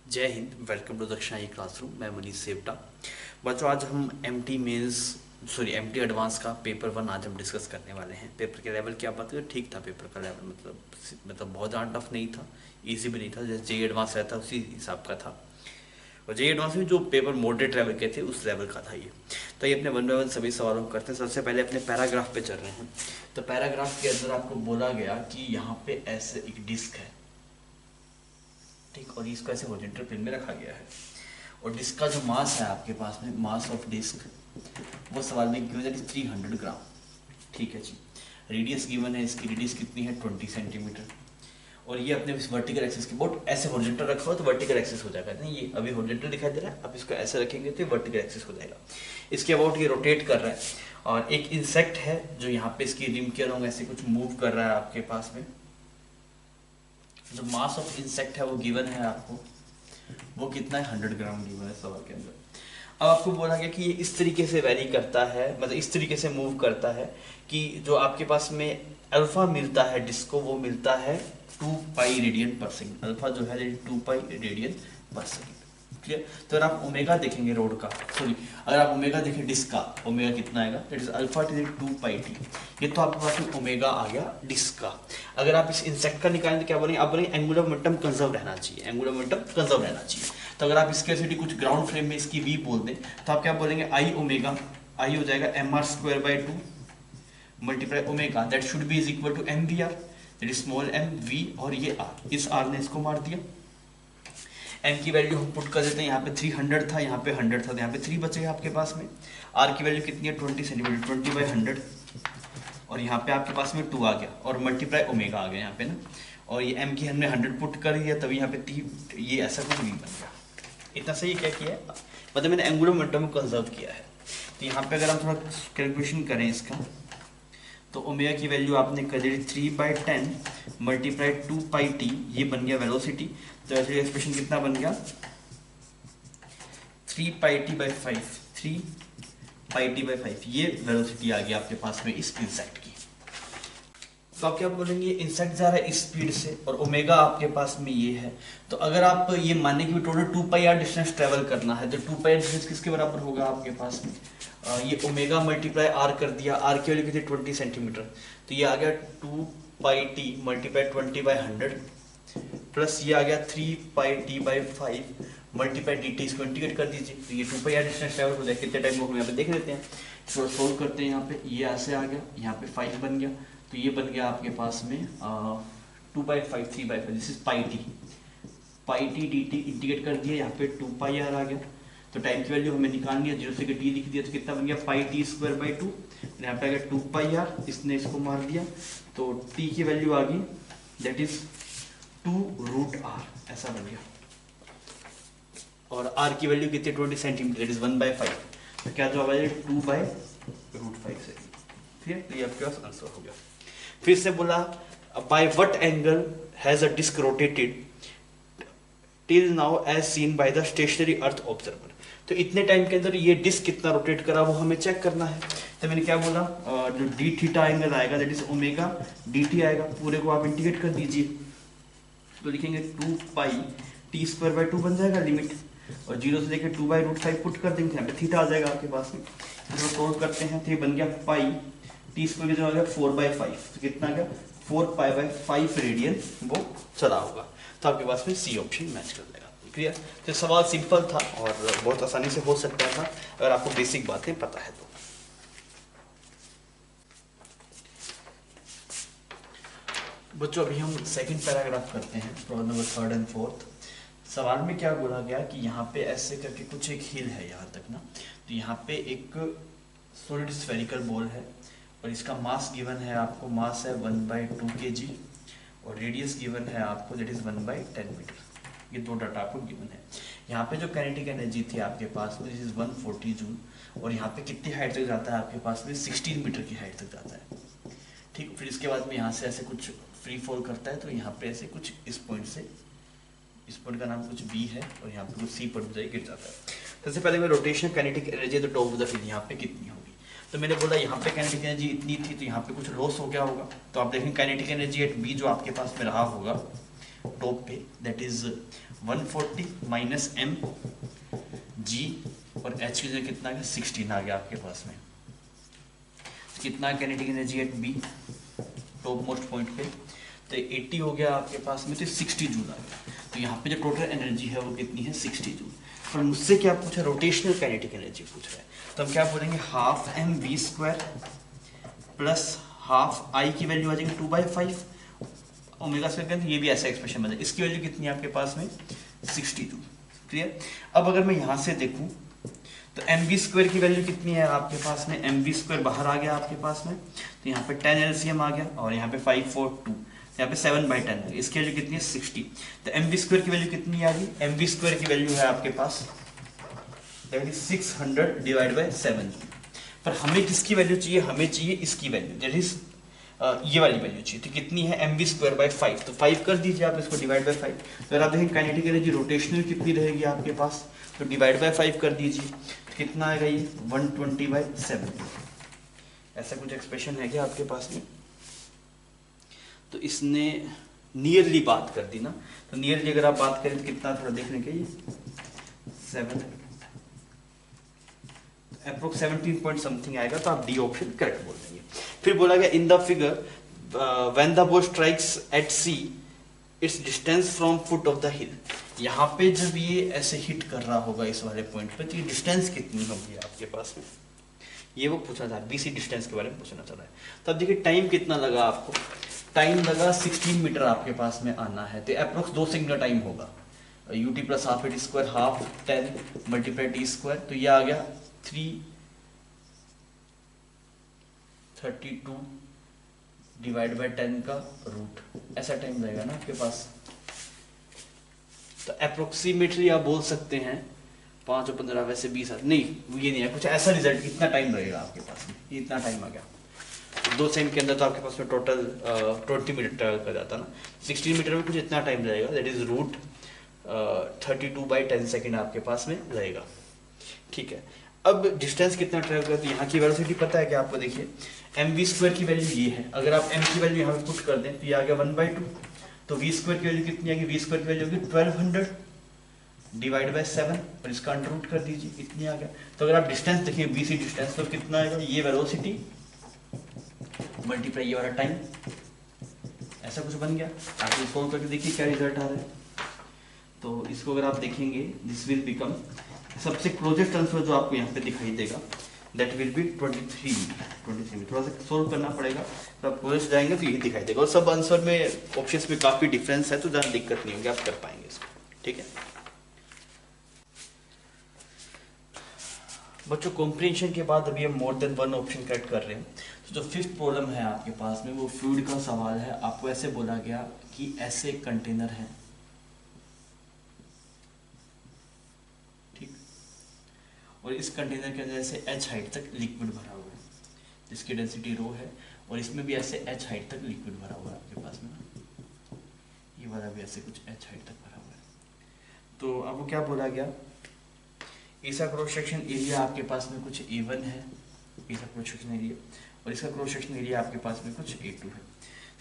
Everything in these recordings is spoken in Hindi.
जय हिंद। वेलकम टू दक्षिणा ई क्लासरूम। मैं मनीष सेवटा। बच्चों, आज हम एम टी एडवांस का पेपर 1 आज हम डिस्कस करने वाले हैं। पेपर के लेवल क्या बात है, ठीक था पेपर का लेवल, मतलब बहुत ज़्यादा टफ नहीं था, इजी भी नहीं था। जैसे जेई एडवांस रहता उसी हिसाब का था। और जेई एडवांस में जो पेपर मॉडरेट लेवल के थे उस लेवल का था ये। तो ये अपने 1 बाय 1 सभी सवालों को करते हैं। सबसे पहले अपने पैराग्राफ पे चल रहे हैं। तो पैराग्राफ के अंदर आपको बोला गया कि यहाँ पे ऐसे एक डिस्क है, ठीक, और इसको ऐसे हॉरिजॉन्टल प्लेन में रखा गया है। और डिस्क का जो मास है आपके पास में, मास ऑफ डिस्क, वो सवाल में गिवन है 300 ग्राम। ठीक है जी। रेडियस गिवन है, इसकी रेडियस कितनी है 20 सेंटीमीटर। और ये अपने वर्टिकल एक्सिस के बोर्ड ऐसे हॉरिजॉन्टल रखा हो तो वर्टिकल एक्सिस हो जाएगा। नहीं, ये अभी हॉरिजॉन्टल दिखाई दे रहा है, अब इसको ऐसे रखेंगे तो वर्टिकल एक्सिस हो जाएगा। इसके अबाउट ये रोटेट कर रहा है। और एक इंसेक्ट है जो यहाँ पे इसकी रिम के अलॉन्ग ऐसे कुछ मूव कर रहा है आपके पास में। जो मास ऑफ इंसेक्ट है वो गिवन है आपको, वो कितना है 100 ग्राम गिवन है सवाल के अंदर। अब आपको बोला गया कि ये इस तरीके से वेरी करता है, मतलब इस तरीके से मूव करता है कि जो आपके पास में अल्फा मिलता है डिस्क को, वो मिलता है 2 पाई रेडियन पर सेकेंड। अल्फा जो है 2 पाई रेडियन पर सेकेंड। क्लियर। तो अगर आप ओमेगा देखेंगे रोड का, सॉरी, अगर आप ओमेगा देखें डिस्क का, ओमेगा कितना आएगा, that is alpha two 2 pi T. ये तो आपके पास में ओमेगा आ गया डिस्क का। अगर आप इस इंसेक्ट का निकालें तो क्या बोलेंगे, आप बोलेंगे एंगुलर मोमेंटम कंजर्व रहना चाहिए, एंगुलर मोमेंटम कंजर्व रहना चाहिए। तो अगर आप स्केसिटी कुछ ग्राउंड फ्रेम में इसकी वी बोल दें तो आप क्या बोलेंगे, आई ओमेगा, आई हो जाएगा mr²/2 multiply omega, that should be is equal to M V R, that is small M V और ये आर। इस आर ने इसको मार दिया। एम की वैल्यू हम पुट कर देते हैं, यहाँ पे 300 था, यहाँ पे 100 था, तो यहाँ पे 3 बचेगा आपके पास में। आर की वैल्यू कितनी है 20 सेंटीमीटर, 20/100, और यहाँ पे आपके पास में 2 आ गया और मल्टीप्लाई ओमेगा आ गया यहाँ पे ना। और ये एम की हमने 100 पुट कर दिया, तभी यहाँ पे ये ऐसा कुछ नहीं बन गया। इतना सही क्या किया है, मतलब मैंने एंगुलर मोमेंटम को कंजर्व किया है। तो यहाँ पे अगर हम थोड़ा कैलकुलेशन करें इसका, तो ओमेगा की वैल्यू आपने कर दी 3/10 मल्टीप्लाई 2 पाई टी, ये बन गया वेलोसिटी। तो ऐसे एक्सप्रेशन कितना बन गया 3 pi T by 5, 3 pi T by 5, ये वेलोसिटी आ गया आपके पास में इस इंसेक्ट की। तो आप क्या बोलेंगे, इंसेक्ट जा रहा है इस स्पीड से और ओमेगा आपके पास में ये है। तो अगर आप ये माने कि total 2 pi R distance travel करना है, तो 2 पाई आर डिस्टेंस किसके बराबर होगा आपके पास में, ये ओमेगा मल्टीप्लाई आर कर दिया, आर की वैल्यू कितनी 20 सेंटीमीटर, तो ये आ गया 2 पाई टी मल्टीप्लाई 20/100 प्लस ये आ गया 3 pi T by 5 multiply D T, इसको इंटीग्रेट कर दीजिए तो ये 2 पाई आर डिस्टेंस ट्रेवल हो जाए। कितने टाइम को हम यहाँ पे देख लेते हैं, थोड़ा सोल्व करते हैं। यहाँ पे ये ऐसे आ गया, यहाँ पे 5 बन गया, तो ये बन गया आपके पास में 2/5 3/5, this is pi T D T integrate कर दिया, यहाँ पे 2 पाई आर आ गया। तो टाइम की वैल्यू हमें निकालनी है, 0 से टी लिख दिया तो कितना बन गया पाई टी स्क्वायर बाई 2, यहाँ पे आ गया 2 पाई आर, इसने इसको मार दिया तो टी की वैल्यू आ गई दैट इज 2√r, ऐसा बन गया। और r की वैल्यू कितनी 20 सेंटीमीटर, दैट इज 1/5, तो क्या जवाब आएगा 2/√5 से। ठीक है, तो ये आपके पास आंसर हो गया। फिर से बोला by what angle has a disc rotated till now as seen by the stationary earth observer. तो इतने टाइम के अंदर ये डिस्क कितना रोटेट करा वो हमें चेक करना है। तो मैंने क्या बोला, जो डी थीटा एंगल आएगा that is omega D T आएगा, पूरे को आप इंटीग्रेट कर दीजिए तो लिखेंगे 2 पाई टी स्क्वायर बाई 2 बन जाएगा लिमिट, और 0 से लेकर 2/√5 पुट कर देंगे, यहाँ पे थीटा आ जाएगा आपके पास में। इसको सोल्व करते हैं तो ये बन गया पाई टी स्क्वायर जो आ गया 4/5, तो कितना आ गया 4 पाई/5 रेडियन वो चला होगा। तो आपके पास में सी ऑप्शन मैच कर देगा। क्लियर। तो सवाल सिंपल था और बहुत आसानी से हो सकता था अगर आपको बेसिक बातें पता है तो। बच्चों, अभी हम सेकंड पैराग्राफ करते हैं, प्रॉब्लम नंबर 3 और 4। सवाल में क्या बोला गया कि यहाँ पे ऐसे करके कुछ एक हिल है यहाँ तक ना, तो यहाँ पे एक सॉलिड स्फेरिकल बॉल है और इसका मास गिवन है आपको, मास है 1/2 kg और रेडियस गिवन है आपको दैट इज 1/10 मीटर। ये दो डाटा आपको गिवन है। यहाँ पे जो काइनेटिक एनर्जी थी आपके पास में दिस इज 140 जूल, और यहाँ पे कितनी हाइट तक जाता है आपके पास में 16 मीटर की हाइट तक जाता है। ठीक, फिर इसके बाद में यहाँ से ऐसे कुछ फ्री फॉल करता है, तो यहाँ पे ऐसे कुछ इस पॉइंट से, इस पॉइंट का नाम कुछ बी है और यहाँ पे कुछ सी पॉइंट जाए गिर जाता है। सबसे पहले मैं rotation kinetic energy the top of the field यहाँ पे कितनी होगी, तो मैंने बोला यहाँ पे काइनेटिक एनर्जी इतनी थी तो यहाँ पे कुछ लॉस हो गया होगा। तो आप देखें काइनेटिक एनर्जी एट बी जो आपके पास में रहा होगा टॉप पे, that is 140 minus M G, और एच की जगह कितना आ गया 16 आ गया आपके पास में। तो कितना kinetic energy at B top most point पे, तो 80 हो गया आपके पास में, तो 60 जूल आ गया। तो यहाँ पे जो टोटल एनर्जी है वो कितनी है 60 जूल। पर मुझसे क्या पूछा, रोटेशनल काइनेटिक एनर्जी पूछ रहा है, तो हम क्या बोलेंगे half M V square plus half I की वैल्यू आ जाएगी 2/5 ओमेगा स्क्वायर, ये भी ऐसा एक्सप्रेशन बन जाएगा। इसकी वैल्यू कितनी है आपके पास में 60 जूल। क्लियर। अब अगर मैं यहाँ से देखूँ तो एम बी स्क्वायर की वैल्यू कितनी है आपके पास में, एम बी स्क्वायर बाहर आ गया आपके पास में, तो यहाँ पे 10 LCM आ गया और यहाँ पे 542, यहाँ पे 7/10, इसकी वैल्यू कितनी है 60। तो एम बी स्क्वायर की वैल्यू कितनी आ गई, एम बी स्क्वायर की वैल्यू है आपके पास 600 डिवाइड बाई 7। पर हमें किसकी वैल्यू चाहिए, हमें चाहिए इसकी वैल्यू, दैट इज ये वाली वैल्यू चाहिए। तो कितनी है एम बी स्क्वायर बाई 5, तो 5 कर दीजिए आप इसको डिवाइड बाई 5। तो अगर आप देखें काइनेटिक एनर्जी रोटेशनल कितनी रहेगी आपके पास, तो डिवाइड बाई 5 कर दीजिए, तो कितना आएगा ये 120/7। ऐसा कुछ एक्सप्रेशन है क्या आपके पास में। तो इसने नियरली बात कर दी ना, तो नियरली अगर आप बात करें तो कितना थोड़ा देखने के ये 7 अप्रोक्स 17 पॉइंट समथिंग आएगा, तो आप डी ऑप्शन करेक्ट बोल देंगे। फिर बोला गया in the figure when the ball strikes at C its distance from foot of the hill. यहाँ पे जब ये ऐसे हिट कर रहा होगा इस वाले पॉइंट पे, तो ये डिस्टेंस कितनी होगी आपके पास में, ये वो पूछना था, बीसी डिस्टेंस के बारे में पूछना चाह रहा है। तो अब देखिए टाइम कितना लगा आपको, टाइम लगा 16 मीटर आपके पास में आना है, तो अप्रोक्स 2 सेकंड का टाइम होगा। ut plus half at square half 10 multiply T square, तो ये आ गया 332 डिवाइड बाई 10 का रूट, ऐसा टाइम रहेगा ना आपके पास। तो अप्रोक्सीमेटली आप बोल सकते हैं 5 और 15 वैसे 20 नहीं, ये नहीं है कुछ ऐसा रिजल्ट, इतना टाइम रहेगा आपके पास में, ये इतना टाइम आ गया। 2 सेकंड के अंदर तो आपके पास में टोटल 20 मिनट ट्रैवल कर जाता ना, 16 मीटर में कुछ इतना टाइम रहेगा, दैट इज रूट 32/10 सेकंड आपके पास में रहेगा। ठीक है, अब डिस्टेंस कितना ट्रैवल कर, तो यहाँ की वेलोसिटी पता है कि आपको, देखिए एम वी स्क्वायर की वैल्यू ये है, अगर आप एम की वैल्यू यहाँ पे पुट कर दें तो ये आ गया 1/2, तो वी स्क्वायर की वैल्यू कितनी आएगी, वी स्क्वायर की वैल्यू होगी 1200 डिवाइड बाई 7 और इसका अंडर रूट कर दीजिए, इतनी आ गया। तो अगर आप डिस्टेंस देखिए बी सी डिस्टेंस, तो कितना आएगा, ये वेलोसिटी मल्टीप्लाई ये वाला टाइम, ऐसा कुछ बन गया। आप इसको सोल्व करके देखिए क्या रिजल्ट आ रहा है। तो इसको अगर आप देखेंगे दिस विल बिकम, सबसे क्लोजेस्ट आंसर जो आपको यहाँ पे दिखाई देगा दैट विल बी 23 मीटर। थोड़ा सा सोल्व करना पड़ेगा, तो आप क्लोजेस्ट जाएंगे तो यही दिखाई देगा, और सब आंसर में ऑप्शंस में काफ़ी डिफरेंस है, तो ज़्यादा दिक्कत नहीं होगी, आप कर पाएंगे इसको। ठीक है बच्चों, कॉम्प्रिहेंशन के बाद अभी हम more than one option correct कर रहे हैं। तो जो 5th प्रॉब्लम है आपके पास में वो फ्लूइड का सवाल है। आपको ऐसे बोला गया कि ऐसे कंटेनर है, ठीक, और इस कंटेनर के अंदर ऐसे h हाइट तक लिक्विड भरा हुआ है, जिसकी डेंसिटी रो है, और इसमें भी ऐसे h हाइट तक लिक्विड भरा हुआ है आपके पास में, ये वाला भी ऐसे कुछ h हाइट तक भरा हुआ है। तो आपको क्या बोला गया, इसका क्रॉस सेक्शन एरिया आपके पास में कुछ A1 है, इसका क्रॉस सेक्शन एरिया, और इसका क्रॉस सेक्शन एरिया आपके पास में कुछ A2 है।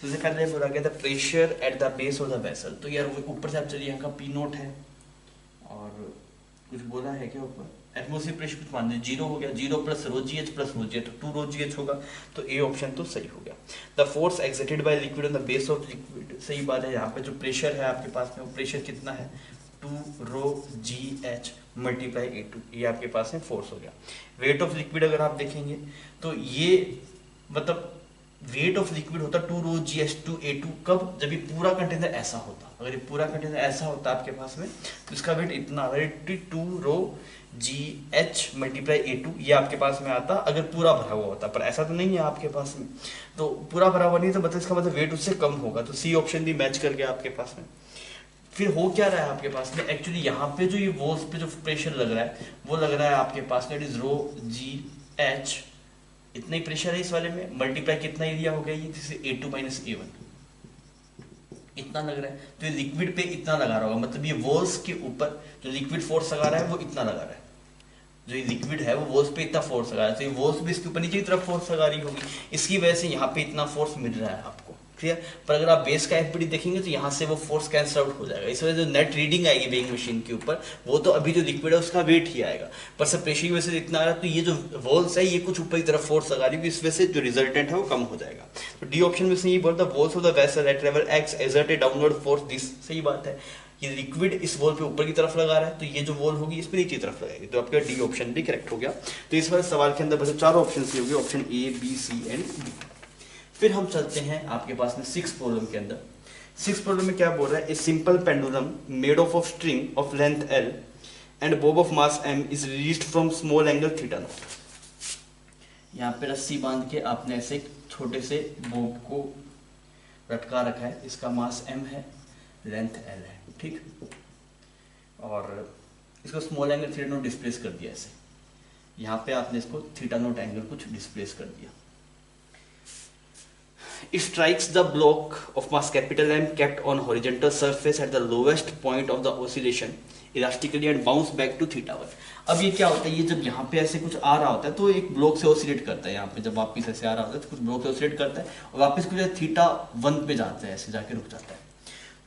तो सबसे पहले बोला गया था pressure at the base of the vessel, तो यार ऊपर से आप चलिए, यहाँ का P0 है, और कुछ बोला है क्या ऊपर, एटमॉस्फेरिक प्रेशर कुछ मान लीजिए 0 हो गया, 0 प्लस रो जी एच प्लस रो जी एच, तो 2 रो जी एच होगा, तो ए ऑप्शन तो सही हो गया। The force exerted by liquid on the base of liquid, सही बात है। यहाँ पे जो प्रेशर है आपके पास में, वो प्रेशर कितना है 2 रो जी एच मल्टीप्लाई A2, ये आपके पास में फोर्स हो गया। वेट ऑफ लिक्विड अगर आप देखेंगे तो ये मतलब वेट ऑफ लिक्विड होता 2 रो जी एच टू A2, कब, जब ये पूरा कंटेनर ऐसा होता, अगर ये पूरा कंटेनर ऐसा होता आपके पास में, तो इसका वेट इतना 2 रो जी एच मल्टीप्लाई A2, ये आपके पास में आता अगर पूरा भरा हुआ होता, पर ऐसा तो नहीं है आपके पास में, तो पूरा भरा हुआ नहीं, तो मतलब इसका मतलब वेट उससे कम होगा, तो सी ऑप्शन भी मैच कर गया आपके पास में। फिर हो क्या रहा है आपके पास में, एक्चुअली यहाँ पे जो ये वॉल्स पे जो प्रेशर लग रहा है वो लग रहा है आपके पास में, it is rho G H, इतना ही प्रेशर है इस वाले में, मल्टीप्लाई कितना एरिया हो गया ये, जिससे A2 माइनस A1 इतना लग रहा है, तो ये लिक्विड पे इतना लगा रहा होगा, मतलब ये वॉल्स के ऊपर जो लिक्विड फोर्स लगा रहा है वो इतना लगा रहा है, जो ये लिक्विड है वो वॉल्स पे इतना फोर्स लगा रहा है, तो ये वॉल्स भी इसके ऊपर नीचे की तरफ फोर्स लगा रही होगी, इसकी वजह से यहाँ पे इतना फोर्स मिल रहा है आपको। क्लियर। पर अगर आप बेस का एफपीडी देखेंगे तो यहाँ से वो फोर्स कैंसल आउट हो जाएगा, इस वजह से जो नेट रीडिंग आएगी वेइंग मशीन के ऊपर वो तो अभी जो लिक्विड है उसका वेट ही आएगा, पर सब प्रेशर की वजह से इतना आ रहा है, तो ये जो वॉल्स है ये कुछ ऊपर की तरफ फोर्स लगा रही है, इस वजह से जो रिजल्टेंट है वो कम हो जाएगा। तो डी ऑप्शन में से ये बोलता है walls of the vessel at level x exert A downward force this, सही बात है, ये लिक्विड इस वॉल पे ऊपर की तरफ लगा रहा है, तो ये जो वॉल होगी इस पे नीचे की तरफ लगाएगी, तो आपका डी ऑप्शन भी करेक्ट हो गया। तो इस बार सवाल के अंदर बस चारों ऑप्शन ही होंगे, option A B C and D. फिर हम चलते हैं आपके पास में 6 प्रॉब्लम के अंदर। 6 प्रॉब्लम में क्या बोल रहा है, a simple pendulum made of string of length L and bob of mass M is released from small angle theta naught. यहाँ पे रस्सी बांध के आपने ऐसे छोटे से बोब को लटका रखा है, इसका मास एम है, लेंथ एल है, ठीक, और इसको small angle theta note displace कर दिया ऐसे, यहाँ पे आपने इसको थीटा नोट एंगल कुछ डिस्प्लेस कर दिया। It strikes the block of mass capital M kept on horizontal surface at the lowest point of the oscillation elastically and bounce back to theta 1। अब ये क्या होता है, ये जब यहाँ पे ऐसे कुछ आ रहा होता है तो एक ब्लॉक से ऑसिलेट करता है, यहाँ पे जब वापस ऐसे आ रहा होता है तो कुछ ब्लॉक से ऑसिलेट करता है और वापस कुछ थीटा 1 पे जाता है, ऐसे जाके रुक जाता है।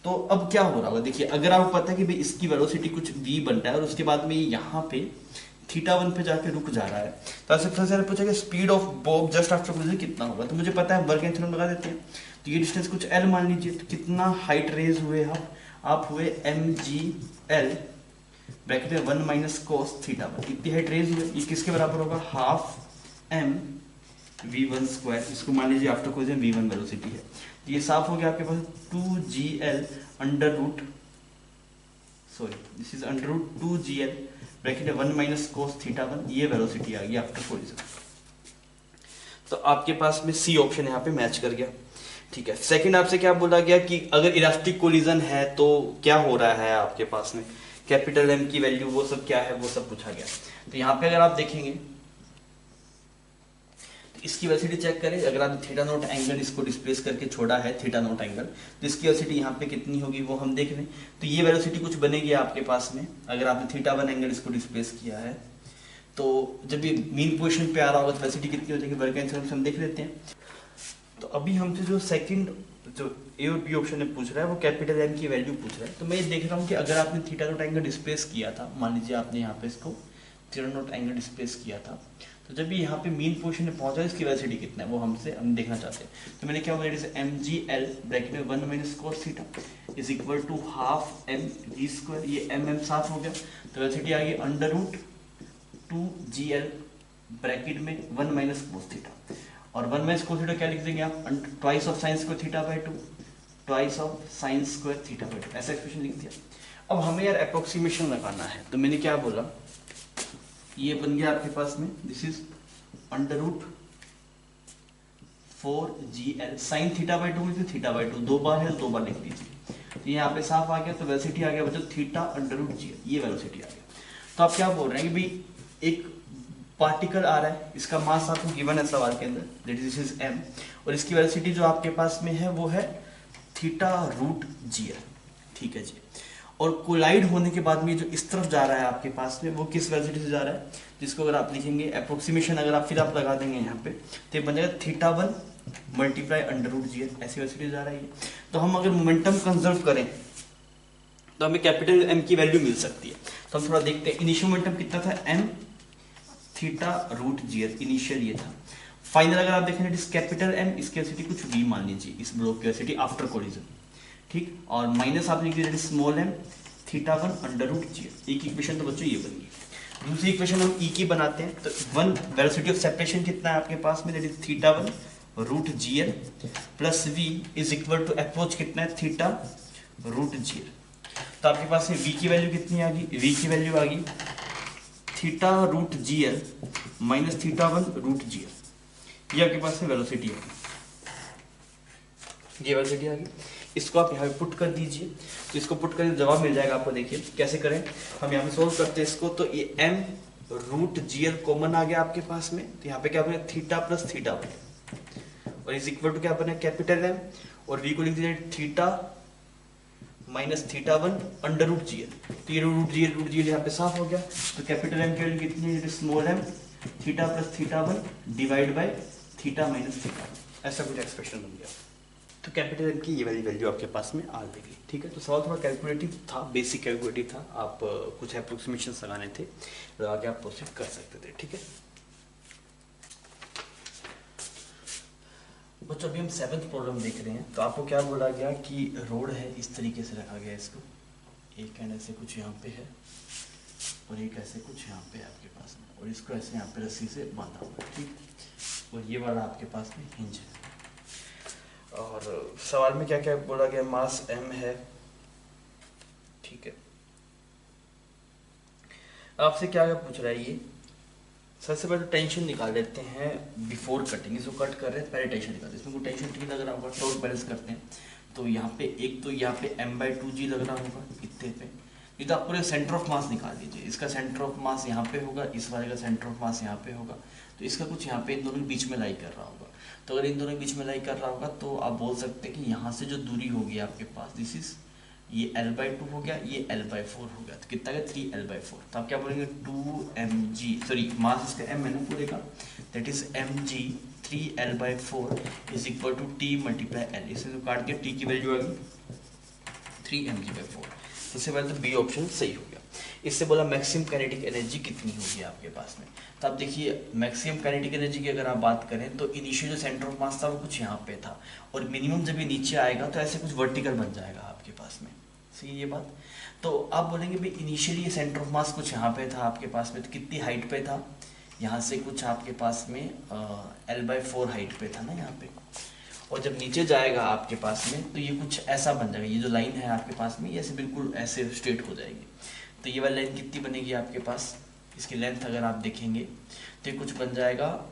तो अब क्या हो रहा होगा, देखिए अगर आपको पता है कि भाई इसकी वेलोसिटी कुछ v बनता है और उसके बाद में यहाँ पे थीटा 1 पे जाके रुक जा रहा है, तो आपसे सबसे पहले पूछा कि speed of Bob just after collision कितना होगा, तो मुझे पता है वर्क एंड थ्योरम लगा देते हैं। तो ये डिस्टेंस कुछ l मान लीजिए, तो कितना हाइट रेज हुए आप हुए mgl ब्रैकेट में 1 माइनस कोस थीटा 1, इतनी हाइट रेज हुए, ये किसके बराबर होगा, हाफ m v1 स्क्वायर, इसको मान लीजिए आफ्टर कोलिजन v1 वेलोसिटी है। तो ये साफ हो गया आपके पास 2gl under root, sorry this is under root 2gl bracket में 1 माइनस कोस थीटा 1, ये वेलोसिटी आ गई आफ्टर कोलिजन। तो आपके पास में सी ऑप्शन यहाँ पे मैच कर गया, ठीक है। सेकंड आपसे क्या बोला गया कि अगर इलास्टिक कोलिजन है तो क्या हो रहा है आपके पास में, कैपिटल एम की वैल्यू वो सब क्या है वो सब पूछा गया। तो यहाँ पे अगर आप देखेंगे तो इसकी वेलोसिटी चेक करें, अगर आप थीटा नोट एंगल इसको डिस्प्लेस करके छोड़ा है थीटा नोट एंगल, तो इसकी वेलोसिटी यहाँ पे कितनी होगी वो हम देख लें। तो ये वेलोसिटी कुछ बनेगी आपके पास में, अगर आपने थीटा 1 एंगल इसको डिस्प्लेस किया है तो जब ये मीन पोजीशन पे आ रहा होगा तो वेलोसिटी कितनी हो जाएगी, वर्क एंड थ्योरम से हम देख लेते हैं। तो अभी हमसे जो सेकंड जो ए और बी ऑप्शन में पूछ रहा है वो कैपिटल एम की वैल्यू पूछ रहा है। तो मैं ये देख रहा हूँ कि अगर आपने थीटा नोट एंगल डिस्प्लेस किया था, मान लीजिए आपने यहाँ पे इसको थीटा नोट एंगल डिस्प्लेस किया था, तो जब ये यहाँ पे मीन पोजीशन में पहुंचा इसकी वेलोसिटी कितना है वो हम देखना चाहते हैं। तो मैंने क्या बोला, इट इज mgl ब्रैकेट में 1 minus cos theta is equal to half m v square, ये m साफ हो गया, तो वेलोसिटी आ गई अंडर रूट 2gl ब्रैकेट में 1 माइनस कोस थीटा, और 1 माइनस कोस थीटा क्या लिख देंगे आप, twice of sine square theta by 2, twice of sine square theta by 2, ऐसा एक्सप्रेशन लिख दिया। अब हमें यार अप्रोक्सीमेशन लगाना है, तो मैंने क्या बोला, ये बन गया आपके पास में this is under root 4gl sine theta by 2 में थीटा बाय 2 दो बार है, 2 बार लिख दीजिए, तो यहाँ पे साफ आ गया। तो वेलोसिटी आ गया बच्चों थीटा अंडर रूट जी, ये वेलोसिटी आ गया। तो आप क्या बोल रहे हैं कि भाई एक पार्टिकल आ रहा है, इसका मास आपको गिवन है सवाल के अंदर, that is this is m, और इसकी वेलोसिटी जो आपके पास में है वो है थीटा रूट gl, ठीक है जी। और कोलाइड होने के बाद में जो इस तरफ जा रहा है आपके पास में वो किस वेलोसिटी से जा रहा है, जिसको अगर आप लिखेंगे अप्रोक्सीमेशन अगर आप फिर आप लगा देंगे यहाँ पे तो ये बन जाएगा थीटा 1 मल्टीप्लाई अंडर रूट जी, ऐसी वेलोसिटी जा रही है। तो हम अगर मोमेंटम कंजर्व करें तो हमें कैपिटल एम की वैल्यू मिल सकती है। तो हम थोड़ा देखते हैं, इनिशियल मोमेंटम कितना था m थीटा रूट जी, इनिशियल ये था। फाइनल अगर आप देखें इस कैपिटल एम, इसकी वेलोसिटी कुछ v मान लीजिए, इस ब्लॉक की वेलोसिटी आफ्टर कोलिजन, ठीक, और माइनस आप लिख दीजिए small m theta 1 under root G. एक इक्वेशन तो बच्चों ये बन गई। दूसरी इक्वेशन हम e की बनाते हैं, तो 1 वेलोसिटी ऑफ सेपरेशन कितना है आपके पास में, that is theta 1 root gl plus v is equal to approach कितना है थीटा रूट gl। तो आपके पास v की वैल्यू कितनी आ गई, v की वैल्यू आ गई theta root gl minus theta 1 root gl, ये आपके पास में वेलोसिटी आ गई, ये वेलोसिटी आ गई। इसको आप यहाँ पे पुट कर दीजिए, तो इसको पुट करके जवाब मिल जाएगा आपको। देखिए कैसे करें, हम यहाँ पे सोल्व करते हैं इसको, तो ये m रूट gl कॉमन आ गया आपके पास में, तो यहाँ पे क्या बने थीटा प्लस थीटा और इज इक्वल टू क्या बने कैपिटल m, और v को लिख दीजिए theta minus theta 1 under root gl, तो ये रूट gl यहाँ पे साफ हो गया। तो कैपिटल m की वैल्यू कितनी है, small m theta plus theta 1 divide by theta minus theta, ऐसा कुछ एक्सप्रेशन बन गया। तो कैपिटल एन की ये वाली वैल्यू आपके पास में आ जाएगी। ठीक है, तो सवाल थोड़ा कैलकुलेटिव था, बेसिक कैलकुलेटिव था, आप कुछ अप्रोक्सीमेशन लगाने थे, लगा के आप प्रोसीड कर सकते थे। ठीक है बच्चों, अभी हम 7th प्रॉब्लम देख रहे हैं। तो आपको क्या बोला गया कि रोड है, इस तरीके से रखा गया इसको, एक एंड ऐसे कुछ यहाँ पे है और एक ऐसे कुछ यहाँ पे है आपके पास में, और इसको ऐसे यहाँ पे रस्सी से बांधा हुआ है। ठीक, और ये वाला आपके पास में हिंज है। और सवाल में क्या क्या बोला गया, मास m है। ठीक है, आपसे क्या क्या पूछ रहा है ये, सबसे पहले टेंशन निकाल लेते हैं बिफोर कटिंग। इसको कट कर रहे हैं पहले टेंशन निकालते हैं, इसमें कोई टेंशन नहीं लग रहा होगा, टॉर्क बैलेंस करते हैं। तो यहाँ पे एक तो यहाँ पे m/2g लग रहा होगा इतने पे। ये तो आप पूरे सेंटर ऑफ मास निकाल लीजिए, इसका सेंटर ऑफ मास यहाँ पे होगा, इस वाले का सेंटर ऑफ मास यहाँ पे होगा, तो इसका कुछ यहाँ पे इन दोनों के बीच में लाई कर रहा होगा। तो अगर इन दोनों के बीच में लाई कर रहा होगा तो आप बोल सकते हैं कि यहाँ से जो दूरी होगी आपके पास, दिस इज ये l/2 हो गया, ये l/4 हो गया, तो कितना का 3l/4। तो आप क्या बोलेंगे 2mg, सॉरी मास इसका m है ना पूरे का, that is mg 3l/4 is equal to t multiply l। इसमें तो काट के t की वैल्यू आ गई 3mg/4। सबसे पहले तो बी ऑप्शन सही हो गया। इससे बोला मैक्सिमम काइनेटिक एनर्जी कितनी होगी आपके पास में। तो आप देखिए मैक्सिमम काइनेटिक एनर्जी की अगर आप बात करें तो इनिशियल जो सेंटर ऑफ मास था वो कुछ यहाँ पे था, और मिनिमम जब ये नीचे आएगा तो ऐसे कुछ वर्टिकल बन जाएगा आपके पास में। सही ये बात। तो आप बोलेंगे भाई इनिशियली ये सेंटर ऑफ मास कुछ यहाँ पे था आपके पास में, तो कितनी हाइट पे था, यहाँ से कुछ आपके पास में l/4 हाइट पे था ना यहाँ पे, और जब नीचे जाएगा आपके पास में तो ये कुछ ऐसा बन जाएगा, ये जो लाइन है आपके पास में ये ऐसे बिल्कुल ऐसे स्ट्रेट हो जाएगी। तो ये वाली लाइन कितनी बनेगी आपके पास, इसकी लेंथ अगर आप देखेंगे तो ये कुछ बन जाएगा,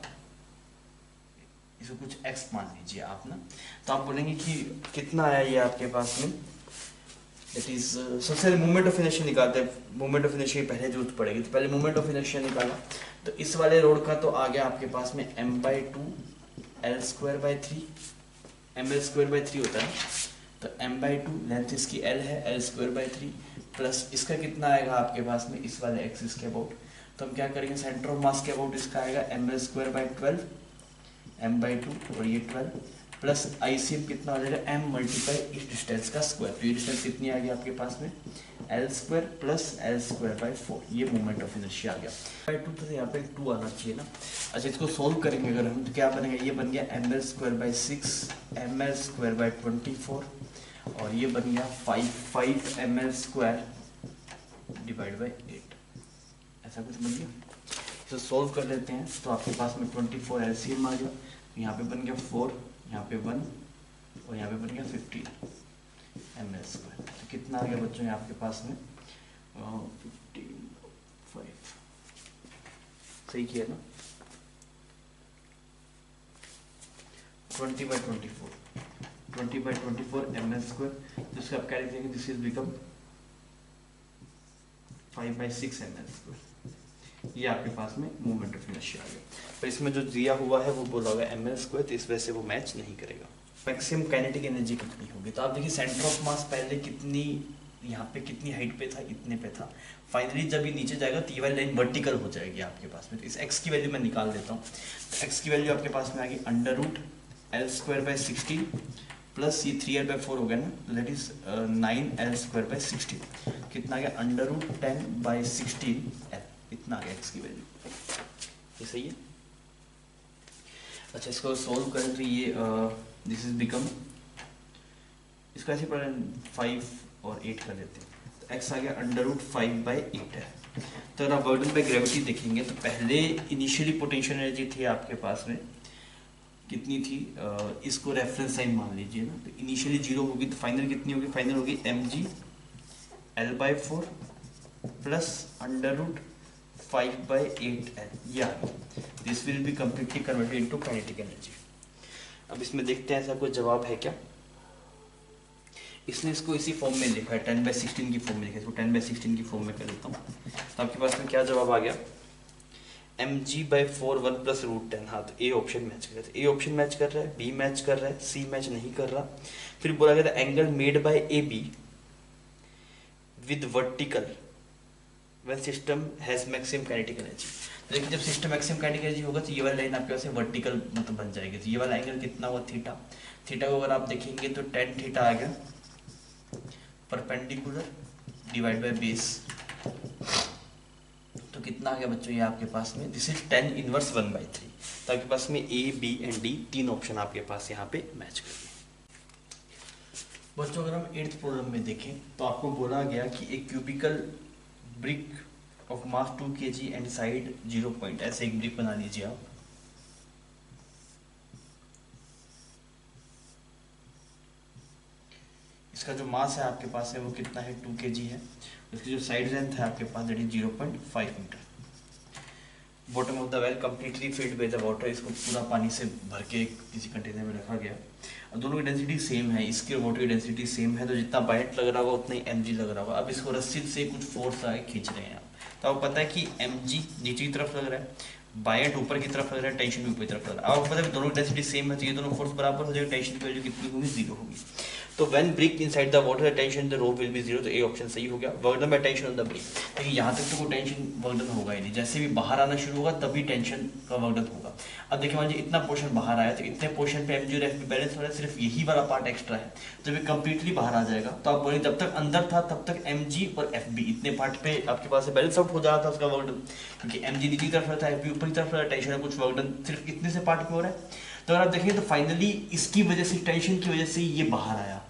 इसको कुछ x मान लीजिए आप ना। तो आप बोलेंगे कि कितना आया ये आपके पास में, दैट इज सबसे पहले मोमेंट ऑफ इनर्शिया निकालते हैं। मोमेंट ऑफ इनर्शिया पहले जरूरत पड़ेगी, तो पहले मोमेंट ऑफ इनर्शिया निकाला। तो इस वाले रोड का तो आ गया आपके पास में m/2 l²/3, ml²/3 होता है, तो m/2 लेंथ इसकी l है, l²/3 प्लस इसका कितना आएगा आपके पास में इस वाले एक्सिस के अबाउट। तो हम क्या करेंगे, सेंटर ऑफ मास के अबाउट इसका आएगा ml²/12 m/2 और ये 12 प्लस ICM कितना हो जाएगा m मल्टीप्लाई इस डिस्टेंस का स्क्वायर। तो ये डिस्टेंस कितनी आ गई आपके पास में l² प्लस l²/4, ये मोमेंट ऑफ इनर्शिया आ गया। 2 तो यहाँ पे 2 आना चाहिए ना। अच्छा इसको सोल्व करेंगे अगर हम तो क्या बनेगा, ये बन गया ml²/6 ml²/24 और ये बन गया 5 ml² डिवाइड बाई 8, ऐसा कुछ बन गया। इसे सोल्व कर लेते हैं तो आपके पास में 24 LCM आ गया, यहाँ पे बन गया 4, यहाँ पे 1 और यहाँ पे बन गया 15 ml²। तो कितना आ गया बच्चों यहाँ आपके पास में 15/5, सही किया ना, 20/24 ml²। जिसको आप क्या लिखेंगे, दिस इज बिकम 5/6 ml²। ये आपके पास में मोमेंट ऑफ इनर्शिया आ गया, पर इसमें जो दिया हुआ है वो बोला हुआ है ml², तो इस वजह से वो मैच नहीं करेगा। मैक्सिमम काइनेटिक एनर्जी कितनी होगी, तो आप देखिए सेंटर ऑफ मास पहले कितनी, यहाँ पे कितनी हाइट पे था, इतने पे था। फाइनली जब ये नीचे जाएगा तो ये वाली लाइन वर्टिकल हो जाएगी आपके पास में। तो इस x की वैल्यू मैं निकाल देता हूँ। तो x की वैल्यू आपके पास में आ गई √l²/16 प्लस ये 3l/4 हो गया ना, तो दैट इज 9l²/16। कितना आ गया √10/16l, इतना आ गया x की वैल्यू। ये सही है। अच्छा इसको सोल्व करें तो ये दिस इज बिकम, इसको ऐसे पढ़ें 5 और 8 कर लेते हैं, तो x आ गया √5/8 है। तो अगर आप बर्डन बाय ग्रेविटी देखेंगे तो पहले इनिशियली पोटेंशियल एनर्जी थी आपके पास में कितनी थी, इसको रेफरेंस टाइम मान लीजिए ना, तो इनिशियली 0 होगी तो फाइनल कितनी होगी, फाइनल होगी mg l/4 प्लस √5/8l, या this will be completely converted into kinetic energy. अब इसमें देखते हैं ऐसा कोई जवाब है क्या। इसने इसको इसी फॉर्म में लिखा है, 10/16 की फॉर्म में लिखा है, इसको 10/16 की फॉर्म में कर देता हूँ। तो आपके पास में क्या जवाब आ गया, mg/4 1 प्लस √10। हाँ तो ए ऑप्शन मैच कर रहा है, ए ऑप्शन मैच कर रहा है, बी मैच कर रहा है, सी मैच नहीं कर रहा। फिर बोला गया angle made by AB with when system has maximum kinetic energy. देखिए जब सिस्टम मैक्सिमम काइनेटिक एनर्जी होगा तो ये वाली लाइन आपके पास वर्टिकल मतलब बन जाएगी। तो ये वाला एंगल कितना हुआ थीटा, थीटा को अगर आप देखेंगे तो tan थीटा आ गया परपेंडिकुलर डिवाइड बाय बेस, तो कितना आ गया बच्चों ये आपके पास में, दिस इज tan इनवर्स 1/3। तो आपके पास में A, B एंड D तीन ऑप्शन आपके पास यहाँ पे मैच कर गए। बच्चों अगर हम 8th प्रॉब्लम में देखें तो आपको बोला गया कि एक cubical brick of mass 2 kg and side 0 point, ऐसे एक ब्रिक बना लीजिए आप। इसका जो मास है आपके पास है वो कितना है 2 kg है, उसकी जो साइड लेंथ है आपके पास that is 0.5 metre. Bottom of the well completely filled with the water, इसको पूरा पानी से भर के किसी कंटेनर में रखा गया। और दोनों की डेंसिटी सेम है, इसकी और वाटर की डेंसिटी सेम है, तो जितना बाइट लग रहा होगा उतना ही mg लग रहा होगा। अब इसको रस्सी से कुछ फोर्स आगे खींच रहे हैं आप, तो आपको पता है कि mg नीचे की तरफ लग रहा है, बाइट ऊपर की तरफ लग रहा है, टेंशन भी ऊपर की तरफ लग रहा है। आपको पता है दोनों की डेंसिटी सेम है तो ये दोनों फोर्स बराबर हो जाएगा, टेंशन की वैल्यू कितनी होगी 0 होगी। तो when brick inside the water the tension in the rope will be 0, तो ए ऑप्शन सही हो गया। Work done by tension on the brick, लेकिन यहाँ तक तो कोई टेंशन वर्डन होगा ही नहीं, जैसे भी बाहर आना शुरू होगा तभी टेंशन का वर्डन होगा। अब देखिए मान लीजिए इतना पोर्शन बाहर आया तो इतने पोर्शन पे mg और fb बैलेंस हो रहा है, सिर्फ यही वाला पार्ट एक्स्ट्रा है, जब ये कंप्लीटली बाहर आ जाएगा तो आप बोलेंगे जब तक अंदर था तब तक mg और fb इतने पार्ट पे आपके पास बैलेंस आउट हो जा रहा था उसका वर्डन, क्योंकि mg नीचे की तरफ रहता है, fb ऊपर की तरफ रहता है, टेंशन है कुछ वर्डन सिर्फ इतने से पार्ट पे हो रहा है। तो अगर आप देखेंगे तो फाइनली इसकी वजह से, टेंशन की वजह से ये बाहर आया,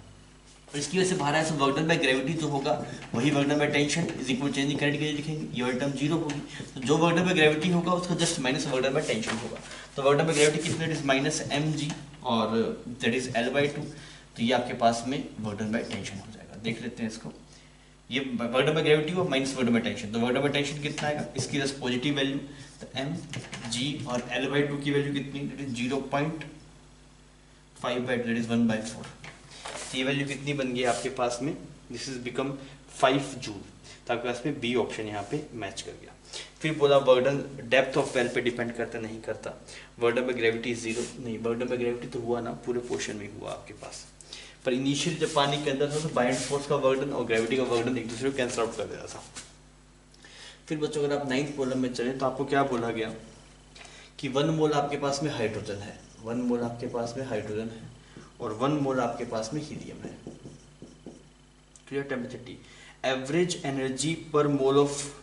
और इसकी वजह से बाहर आया, तो वर्क डन बाय ग्रेविटी जो होगा वही work done by tension is equal change in kinetic energy लिखेंगे, ये वाली टर्म 0 होगी। तो जो वर्क डन बाय ग्रेविटी होगा उसका just minus work done by tension होगा। तो वर्क डन बाय ग्रेविटी कितना इज माइनस mg और दैट इज L/2, तो ये आपके पास में वर्क डन बाय टेंशन हो जाएगा। देख लेते हैं इसको, ये वर्क डन बाय ग्रेविटी हो minus work done by tension, तो वर्क डन बाय टेंशन कितना आएगा, इसकी जस्ट पॉजिटिव वैल्यू, तो mg और L/2 की वैल्यू कितनी, दैट इज 0.5 दैट इज 1/4। ये वैल्यू कितनी बन गई आपके पास में, दिस इज बिकम 5 जूल। तो आपके पास में बी ऑप्शन यहाँ पे मैच कर गया। फिर बोला बर्डन डेप्थ ऑफ वेल पे डिपेंड करता नहीं करता, बर्डन बाय ग्रेविटी 0 नहीं, बर्डन बाय ग्रेविटी तो हुआ ना पूरे पोर्शन में हुआ आपके पास, पर इनिशियल जब पानी के अंदर था तो बाइंड फोर्स का बर्डन और ग्रेविटी का बर्डन एक दूसरे को कैंसिल आउट कर देता था। फिर बच्चों अगर आप 9th प्रॉब्लम में चले तो आपको क्या बोला गया कि 1 मोल आपके पास में हाइड्रोजन है, 1 मोल आपके पास में हाइड्रोजन है और 1 मोल आपके पास में हीलियम है। Clear, temperature T, average energy पर मोल ऑफ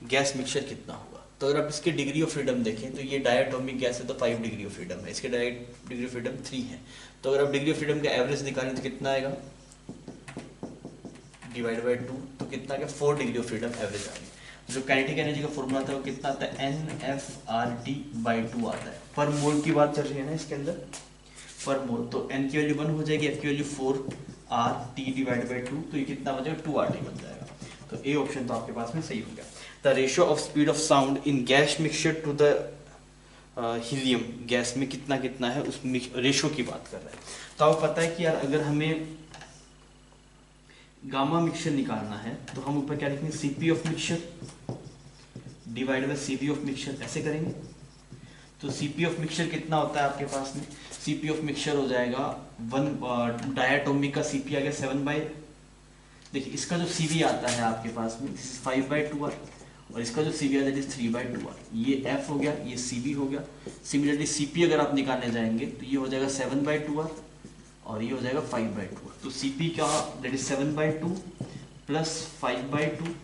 गैस मिक्सचर कितना होगा। तो अगर आप इसके डिग्री ऑफ फ्रीडम देखें तो ये डायटोमिक गैस है तो 5 डिग्री ऑफ फ्रीडम है, इसके डिग्री ऑफ फ्रीडम 3 है। तो अगर आप डिग्री ऑफ फ्रीडम का एवरेज निकालें तो कितना आएगा, डिवाइड बाय 2, तो कितना आएगा 4 डिग्री ऑफ फ्रीडम एवरेज आ गई। जो काइनेटिक एनर्जी का फॉर्मूला था वो कितना आता है, NFRT/2 आता है। पर मोल की बात चल रही है ना इसके अंदर, पर मोल, तो n की वैल्यू 1 हो जाएगी, f की वैल्यू 4RT डिवाइड बाय 2, तो ये कितना हो जाएगा 2RT बन जाएगा। तो ए ऑप्शन तो आपके पास में सही हो गया। The ratio of speed of sound in gas mixture to the helium, gas में कितना कितना है उस रेशियो की बात कर रहे हैं। तो आपको पता है कि यार अगर हमें गामा मिक्सचर निकालना है तो हम ऊपर क्या लिखेंगे, CP of mixture divide by CV of mixture, ऐसे करेंगे। तो CP ऑफ मिक्सचर कितना होता है आपके पास में, CP ऑफ मिक्सचर हो जाएगा 1 डायटोमिक का CP आ गया 7/, देखिए इसका जो CV आता है आपके पास में 5/2R और इसका जो CV आता है 3/2R, ये F हो गया, ये CV हो गया। सिमिलरली CP अगर आप निकालने जाएंगे तो ये हो जाएगा 7/2R और ये हो जाएगा 5/2R। तो CP का that is 7/2 plus 5/2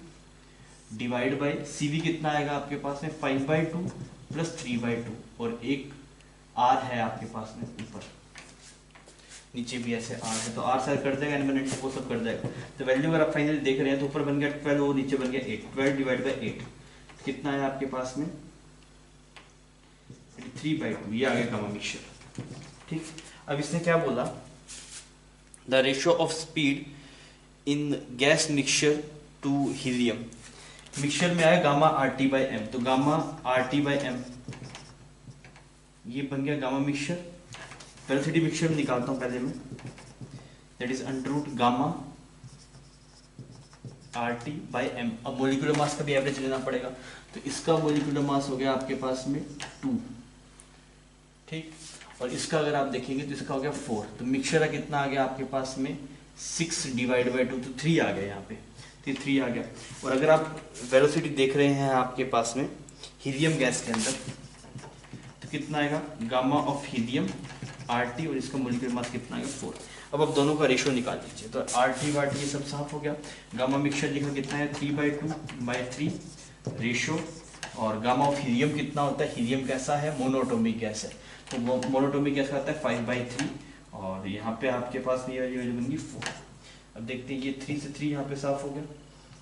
divide by CV कितना आएगा आपके पास में 5/2 प्लस 3/2 और एक R है आपके पास में ऊपर, नीचे भी ऐसे R है, तो R सर कर देगा एनमेंट वो सब कर देगा। तो वैल्यू अगर आप फाइनली देख रहे हैं तो ऊपर बन गया 12 और नीचे बन गया 8, 12 डिवाइड बाय 8 कितना है आपके पास में 3/2, ये आ गया गामा मिक्सचर। ठीक, अब इसने क्या बोला, the ratio of speed in gas mixture to helium, mixture में आया गामा RT/m, तो गामा RT/m ये बन गया गामा मिक्सचर। वेलोसिटी मिक्सचर में निकालता हूं पहले मैं, दैट इज √ गामा RT/m। अब मोलिकुलर मास का भी एवरेज लेना पड़ेगा, तो इसका मोलिकुलर मास हो गया आपके पास में 2, ठीक, और इसका अगर आप देखेंगे तो इसका हो गया 4, तो मिक्सचर कितना आ गया आपके पास में 6 डिवाइड बाय 2, तो 3 आ गया यहाँ पे। तो ये 3 आ गया। और अगर आप वेलोसिटी देख रहे हैं आपके पास में हीलियम गैस के अंदर, तो कितना आएगा गामा ऑफ हीलियम RT, और इसका मोलिकुलर मास कितना आएगा 4। अब आप दोनों का रेशियो निकाल लीजिए, तो RT वार्टी ये सब साफ हो गया। गामा मिक्सचर लिखा कितना है 3/2/3 रेशियो, और गामा ऑफ हीलियम कितना होता है, हीलियम कैसा है मोनोटोमिक गैस है, तो मोनोटोमिक गैस का होता है 5/3, और यहाँ पे आपके पास ये वाली वैल्यू बन गई 4। अब देखते हैं ये 3 से 3 यहाँ पे साफ हो गया,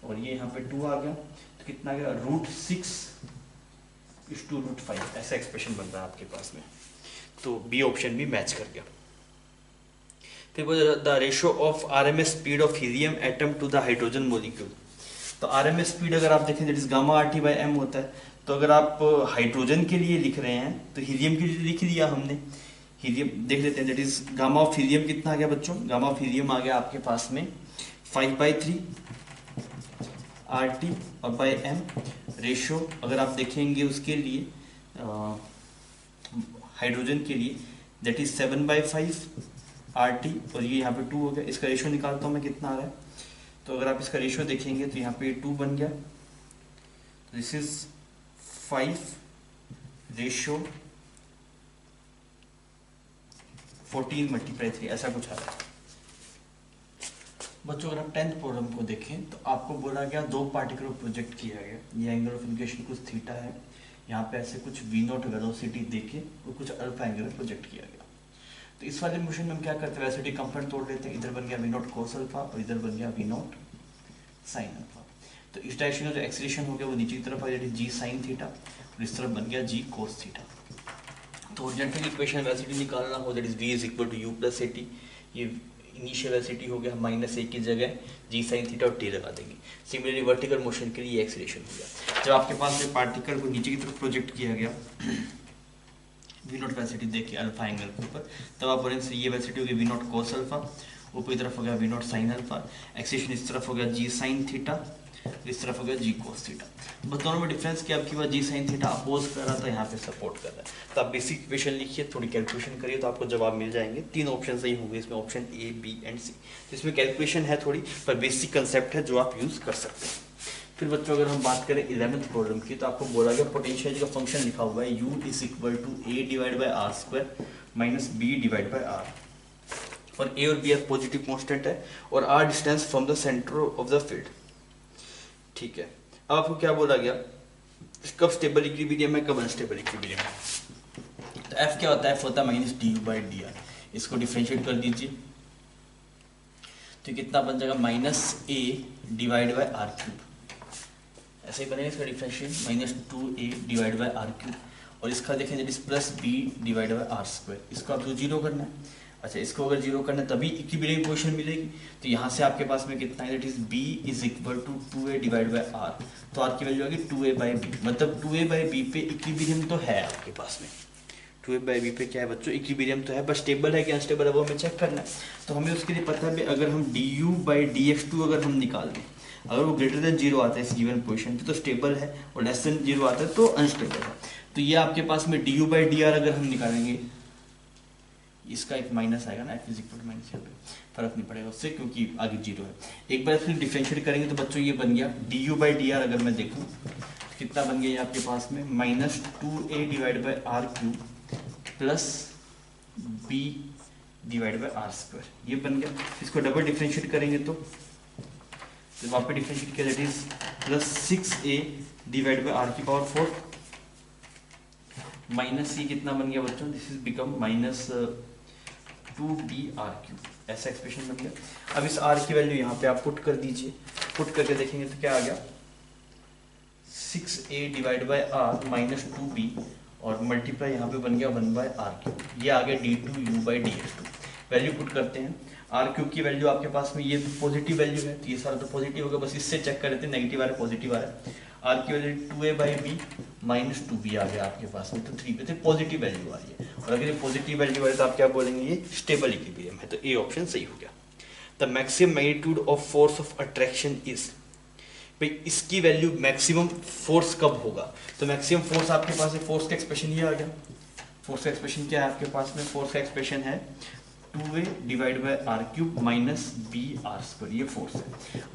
और ये यहाँ पे 2 आ गया, तो कितना आ गया √6:5, ऐसा एक्सप्रेशन बन रहा है आपके पास में। तो बी ऑप्शन भी मैच कर गया। फिर बोला the ratio of RMS speed of helium atom to the hydrogen molecule. तो RMS स्पीड अगर आप देखें दैट इज गामा RT/m होता है। तो अगर आप हाइड्रोजन के लिए लिख रहे हैं तो हीलियम के लिए लिख लिया हमने, हीलियम देख लेते हैं that is gamma of helium कितना आ गया बच्चों, गामा ऑफ हीलियम आ गया आपके पास में 5/3 RT और बाय m। रेशियो अगर आप देखेंगे उसके लिए हाइड्रोजन के लिए दैट इज 7/5 RT, और ये यहाँ पे 2 हो गया। इसका रेशियो निकालता हूँ मैं कितना आ रहा है, तो अगर आप इसका रेशियो देखेंगे तो यहाँ पे 2 बन गया, दिस इज 5/14 × 3 ऐसा कुछ आ रहा है। बच्चों अगर आप 10th प्रॉब्लम को देखें तो आपको बोला गया 2 पार्टिकल को प्रोजेक्ट किया गया, ये एंगल ऑफ इंक्लिनेशन कुछ थीटा है, यहाँ पे ऐसे कुछ v0 वेलोसिटी देके और कुछ अल्फा एंगल प्रोजेक्ट किया गया। तो इस वाले मोशन में हम क्या करते हैं, वेलोसिटी कंपोनेंट तोड़ लेते हैं, इधर बन गया v0 cos अल्फा और इधर बन गया v0 sin अल्फा। तो इस डायरेक्शन में जो एक्सीलरेशन हो गया वो नीचे की तरफ आ गया g sin थीटा, और इस तरफ बन गया g cos थीटा। तो ओरिजिनल इक्वेशन वेलोसिटी निकालना हो that is v = u + at, ये इनिशियल वेलोसिटी हो गया -a की जगह g sin थीटा और t लगा देंगे। सिमिलरली वर्टिकल मोशन के लिए एक्सीलरेशन हो गया। जब आपके पास ये पार्टिकल को नीचे की तरफ प्रोजेक्ट किया गया v0 वेलोसिटी देखिए अल्फा एंगल के ऊपर, तब आप बोलेंगे ये वेलोसिटी हो गई v0 cos अल्फा, ऊपर की तरफ हो गया v0 sin अल्फा, एक्सीलरेशन इस तरफ हो गया g sin थीटा, इस तरफ हो गया g cos थीटा। बस दोनों में डिफरेंस क्या आपकी बात g sin थीटा अपोज कर रहा था, यहाँ पे सपोर्ट कर रहा है। तो आप बेसिक इक्वेशन लिखिए, थोड़ी कैलकुलेशन करिए तो आपको जवाब मिल जाएंगे। 3 ऑप्शन सही होंगे इसमें, option A, B and C। तो इसमें कैलकुलेशन है थोड़ी, पर बेसिक कंसेप्ट है जो आप यूज कर सकते हैं। फिर बच्चों अगर हम बात करें 11th प्रॉब्लम की, तो आपको बोला गया पोटेंशियल का फंक्शन लिखा हुआ है u = a/r² - b/r, और a और b आर पॉजिटिव कांस्टेंट है और r distance from the centre of the field. ठीक है, अब आपको क्या बोला गया, कब स्टेबल इक्विलिब्रियम है, कब अनस्टेबल इक्विलिब्रियम है। तो f क्या होता है, f होता है -du/dr। इसको डिफरेंशिएट कर दीजिए तो कितना बन जाएगा -a/r³, ऐसे ही बनेगा इसका डिफरेंशिएट -2a/r³, और इसका देखें दैट इज +b/r²। इसको आपको 0 करना है। अच्छा, इसको अगर 0 करना है तभी इक्विलिब्रियम पोजीशन मिलेगी। तो यहाँ से आपके पास में कितना है, दैट इज b = 2a/r। तो r की वैल्यू आ गई 2a/b, मतलब 2a/b पे इक्विलिब्रियम तो है आपके पास में। 2a/b पे क्या है बच्चों, इक्विलिब्रियम तो है, बस स्टेबल है कि अनस्टेबल है वो हमें चेक करना है। तो हमें उसके लिए पता है अगर हम du/dx2 अगर हम निकाल दें, अगर वो ग्रेटर देन 0 आता है इस गिवन पोजीशन पे तो स्टेबल है, और लेस देन 0 आता है तो अनस्टेबल है। तो ये आपके पास में du/dr अगर हम निकालेंगे, इसका एक माइनस आएगा ना, f = -, फर्क नहीं पड़ेगा उससे क्योंकि आगे 0 है। एक बार फिर डिफरेंशिएट करेंगे तो बच्चों ये बन गया du/dr, अगर मैं देखूँ तो कितना बन गया ये आपके पास में -2a/r³ + b/r², ये बन गया। इसको डबल डिफरेंशिएट करेंगे तो वहाँ पे डिफरेंशिएट किया दैट इज +6a/r⁴ माइनस ये कितना बन गया बच्चों, दिस इज बिकम -2b/r³, ऐसा एक्सप्रेशन बन गया। अब इस r की वैल्यू यहाँ पे आप पुट कर दीजिए, पुट करके देखेंगे तो क्या आ गया 6a/r - 2b, और मल्टीप्लाई यहाँ पे बन गया 1/r³, ये आ गया d2u/dx2। वैल्यू पुट करते हैं, r³ की वैल्यू आपके पास में ये पॉजिटिव वैल्यू है, तो ये सारा तो पॉजिटिव होगा, बस इससे चेक कर लेते हैं नेगेटिव आ रहा है पॉजिटिव आ रहा है। r की वैल्यू 2a/b - 2b आ गया आपके पास में, तो 3 पे तो पॉजिटिव वैल्यू आ रही है, और अगर ये पॉजिटिव वैल्यू आ रही है तो आप क्या बोलेंगे, ये स्टेबल इक्विलिब्रियम है। तो ए ऑप्शन सही हो गया। The maximum magnitude of force of attraction is, भाई इसकी वैल्यू मैक्सिमम फोर्स कब होगा, तो मैक्सिमम फोर्स आपके पास है, फोर्स का एक्सप्रेशन ये आ गया। फोर्स का एक्सप्रेशन क्या है आपके पास में, फोर्स का एक्सप्रेशन है 2a divide by R cube minus B R square, ये फोर्स है।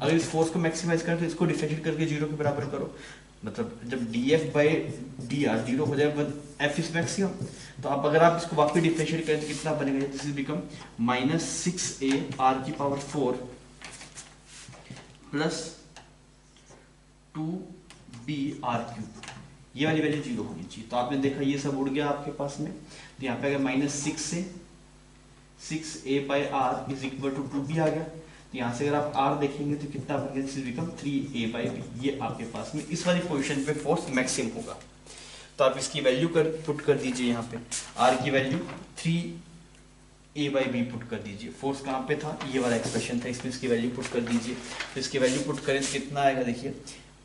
अगर इस फोर्स को मैक्सिमाइज करें तो इसको डिफरेंशिएट करके 0 के बराबर करो, मतलब जब D F by D R 0 हो जाए एफ इज मैक्सिमम। तो आप अगर आप इसको वापस डिफरेंशिएट करें तो कितना बनेगा, this is become minus 6a R की power 4 plus 2b R cube, ये वाली वैल्यू 0 होनी चाहिए। तो आपने देखा ये सब उड़ गया आपके पास में, तो यहाँ पे आ गया minus 6a by R is equal to 2b आ गया। तो यहाँ से अगर आप r देखेंगे तो कितना बन गया, this is become 3a by b, ये आपके पास में इस वाली पोजीशन पे फोर्स मैक्सिमम होगा। तो आप इसकी वैल्यू पुट कर दीजिए, यहाँ पे r की value 3a by b put कर दीजिए। फोर्स कहाँ पे था, ये वाला एक्सप्रेशन था, इसमें इसकी वैल्यू पुट कर दीजिए। तो इसकी वैल्यू पुट करें तो कितना आएगा, देखिए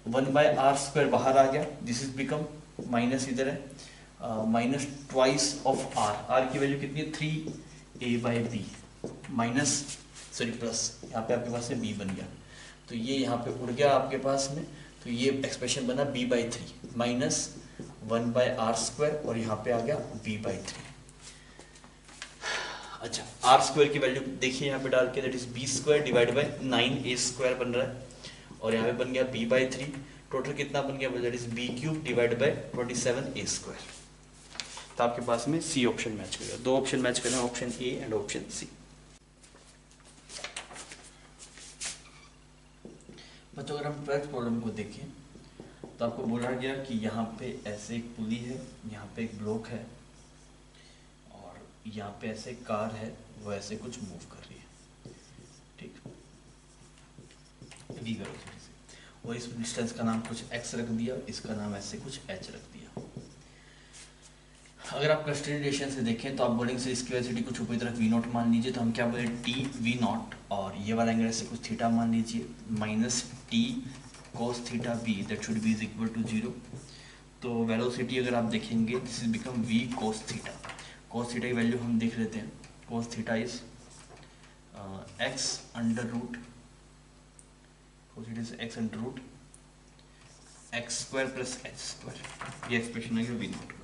1 बाय आर स्क्वायर बाहर आ गया, दिस इज बिकम माइनस इधर है माइनस ट्वाइस ऑफ आर की वैल्यू कितनी है 3a by B minus sorry plus, यहाँ पे आपके पास में b बन गया। तो ये यहाँ पे उड़ गया आपके पास में, तो ये एक्सप्रेशन बना b by 3 minus 1 by R square और यहाँ पे आ गया b बाई 3। अच्छा, आर स्क्वायर की वैल्यू देखिए यहाँ पे डाल के, that is b square divide by 9a square बन रहा है, और यहाँ पे बन गया b बाई 3, टोटल कितना बन गया, that is b cube divide by 27a square. तो आपके पास में सी ऑप्शन मैच करेगा, दो ऑप्शन मैच करें, option A and option C. बच्चों अगर हम ट्वेल्थ प्रॉब्लम को देखें तो आपको बोला गया कि यहाँ पे ऐसे एक पुली है, यहाँ पे एक ब्लॉक है, और यहाँ पे ऐसे एक कार है, वो ऐसे कुछ मूव कर रही है, ठीक, वी करो थोड़ी सी, और इस डिस्टेंस का नाम कुछ x रख दिया, इसका नाम ऐसे कुछ h रख दिया। अगर आप क्लस्टरिजेशन से देखें तो आप बोलेंगे से इसकी वेलोसिटी कुछ ऊपरी तरफ v नॉट मान लीजिए, तो हम क्या बोले टी वी नॉट, और ये वाला एंगल से कुछ थीटा मान लीजिए, minus T cos theta b that should be is equal to 0। तो वेलोसिटी अगर आप देखेंगे this is become v cos theta, cos theta की वैल्यू हम देख लेते हैं, cos theta is x under root, cos theta is x under root x square plus h square, ये एक्सप्रेशन है v नॉट का।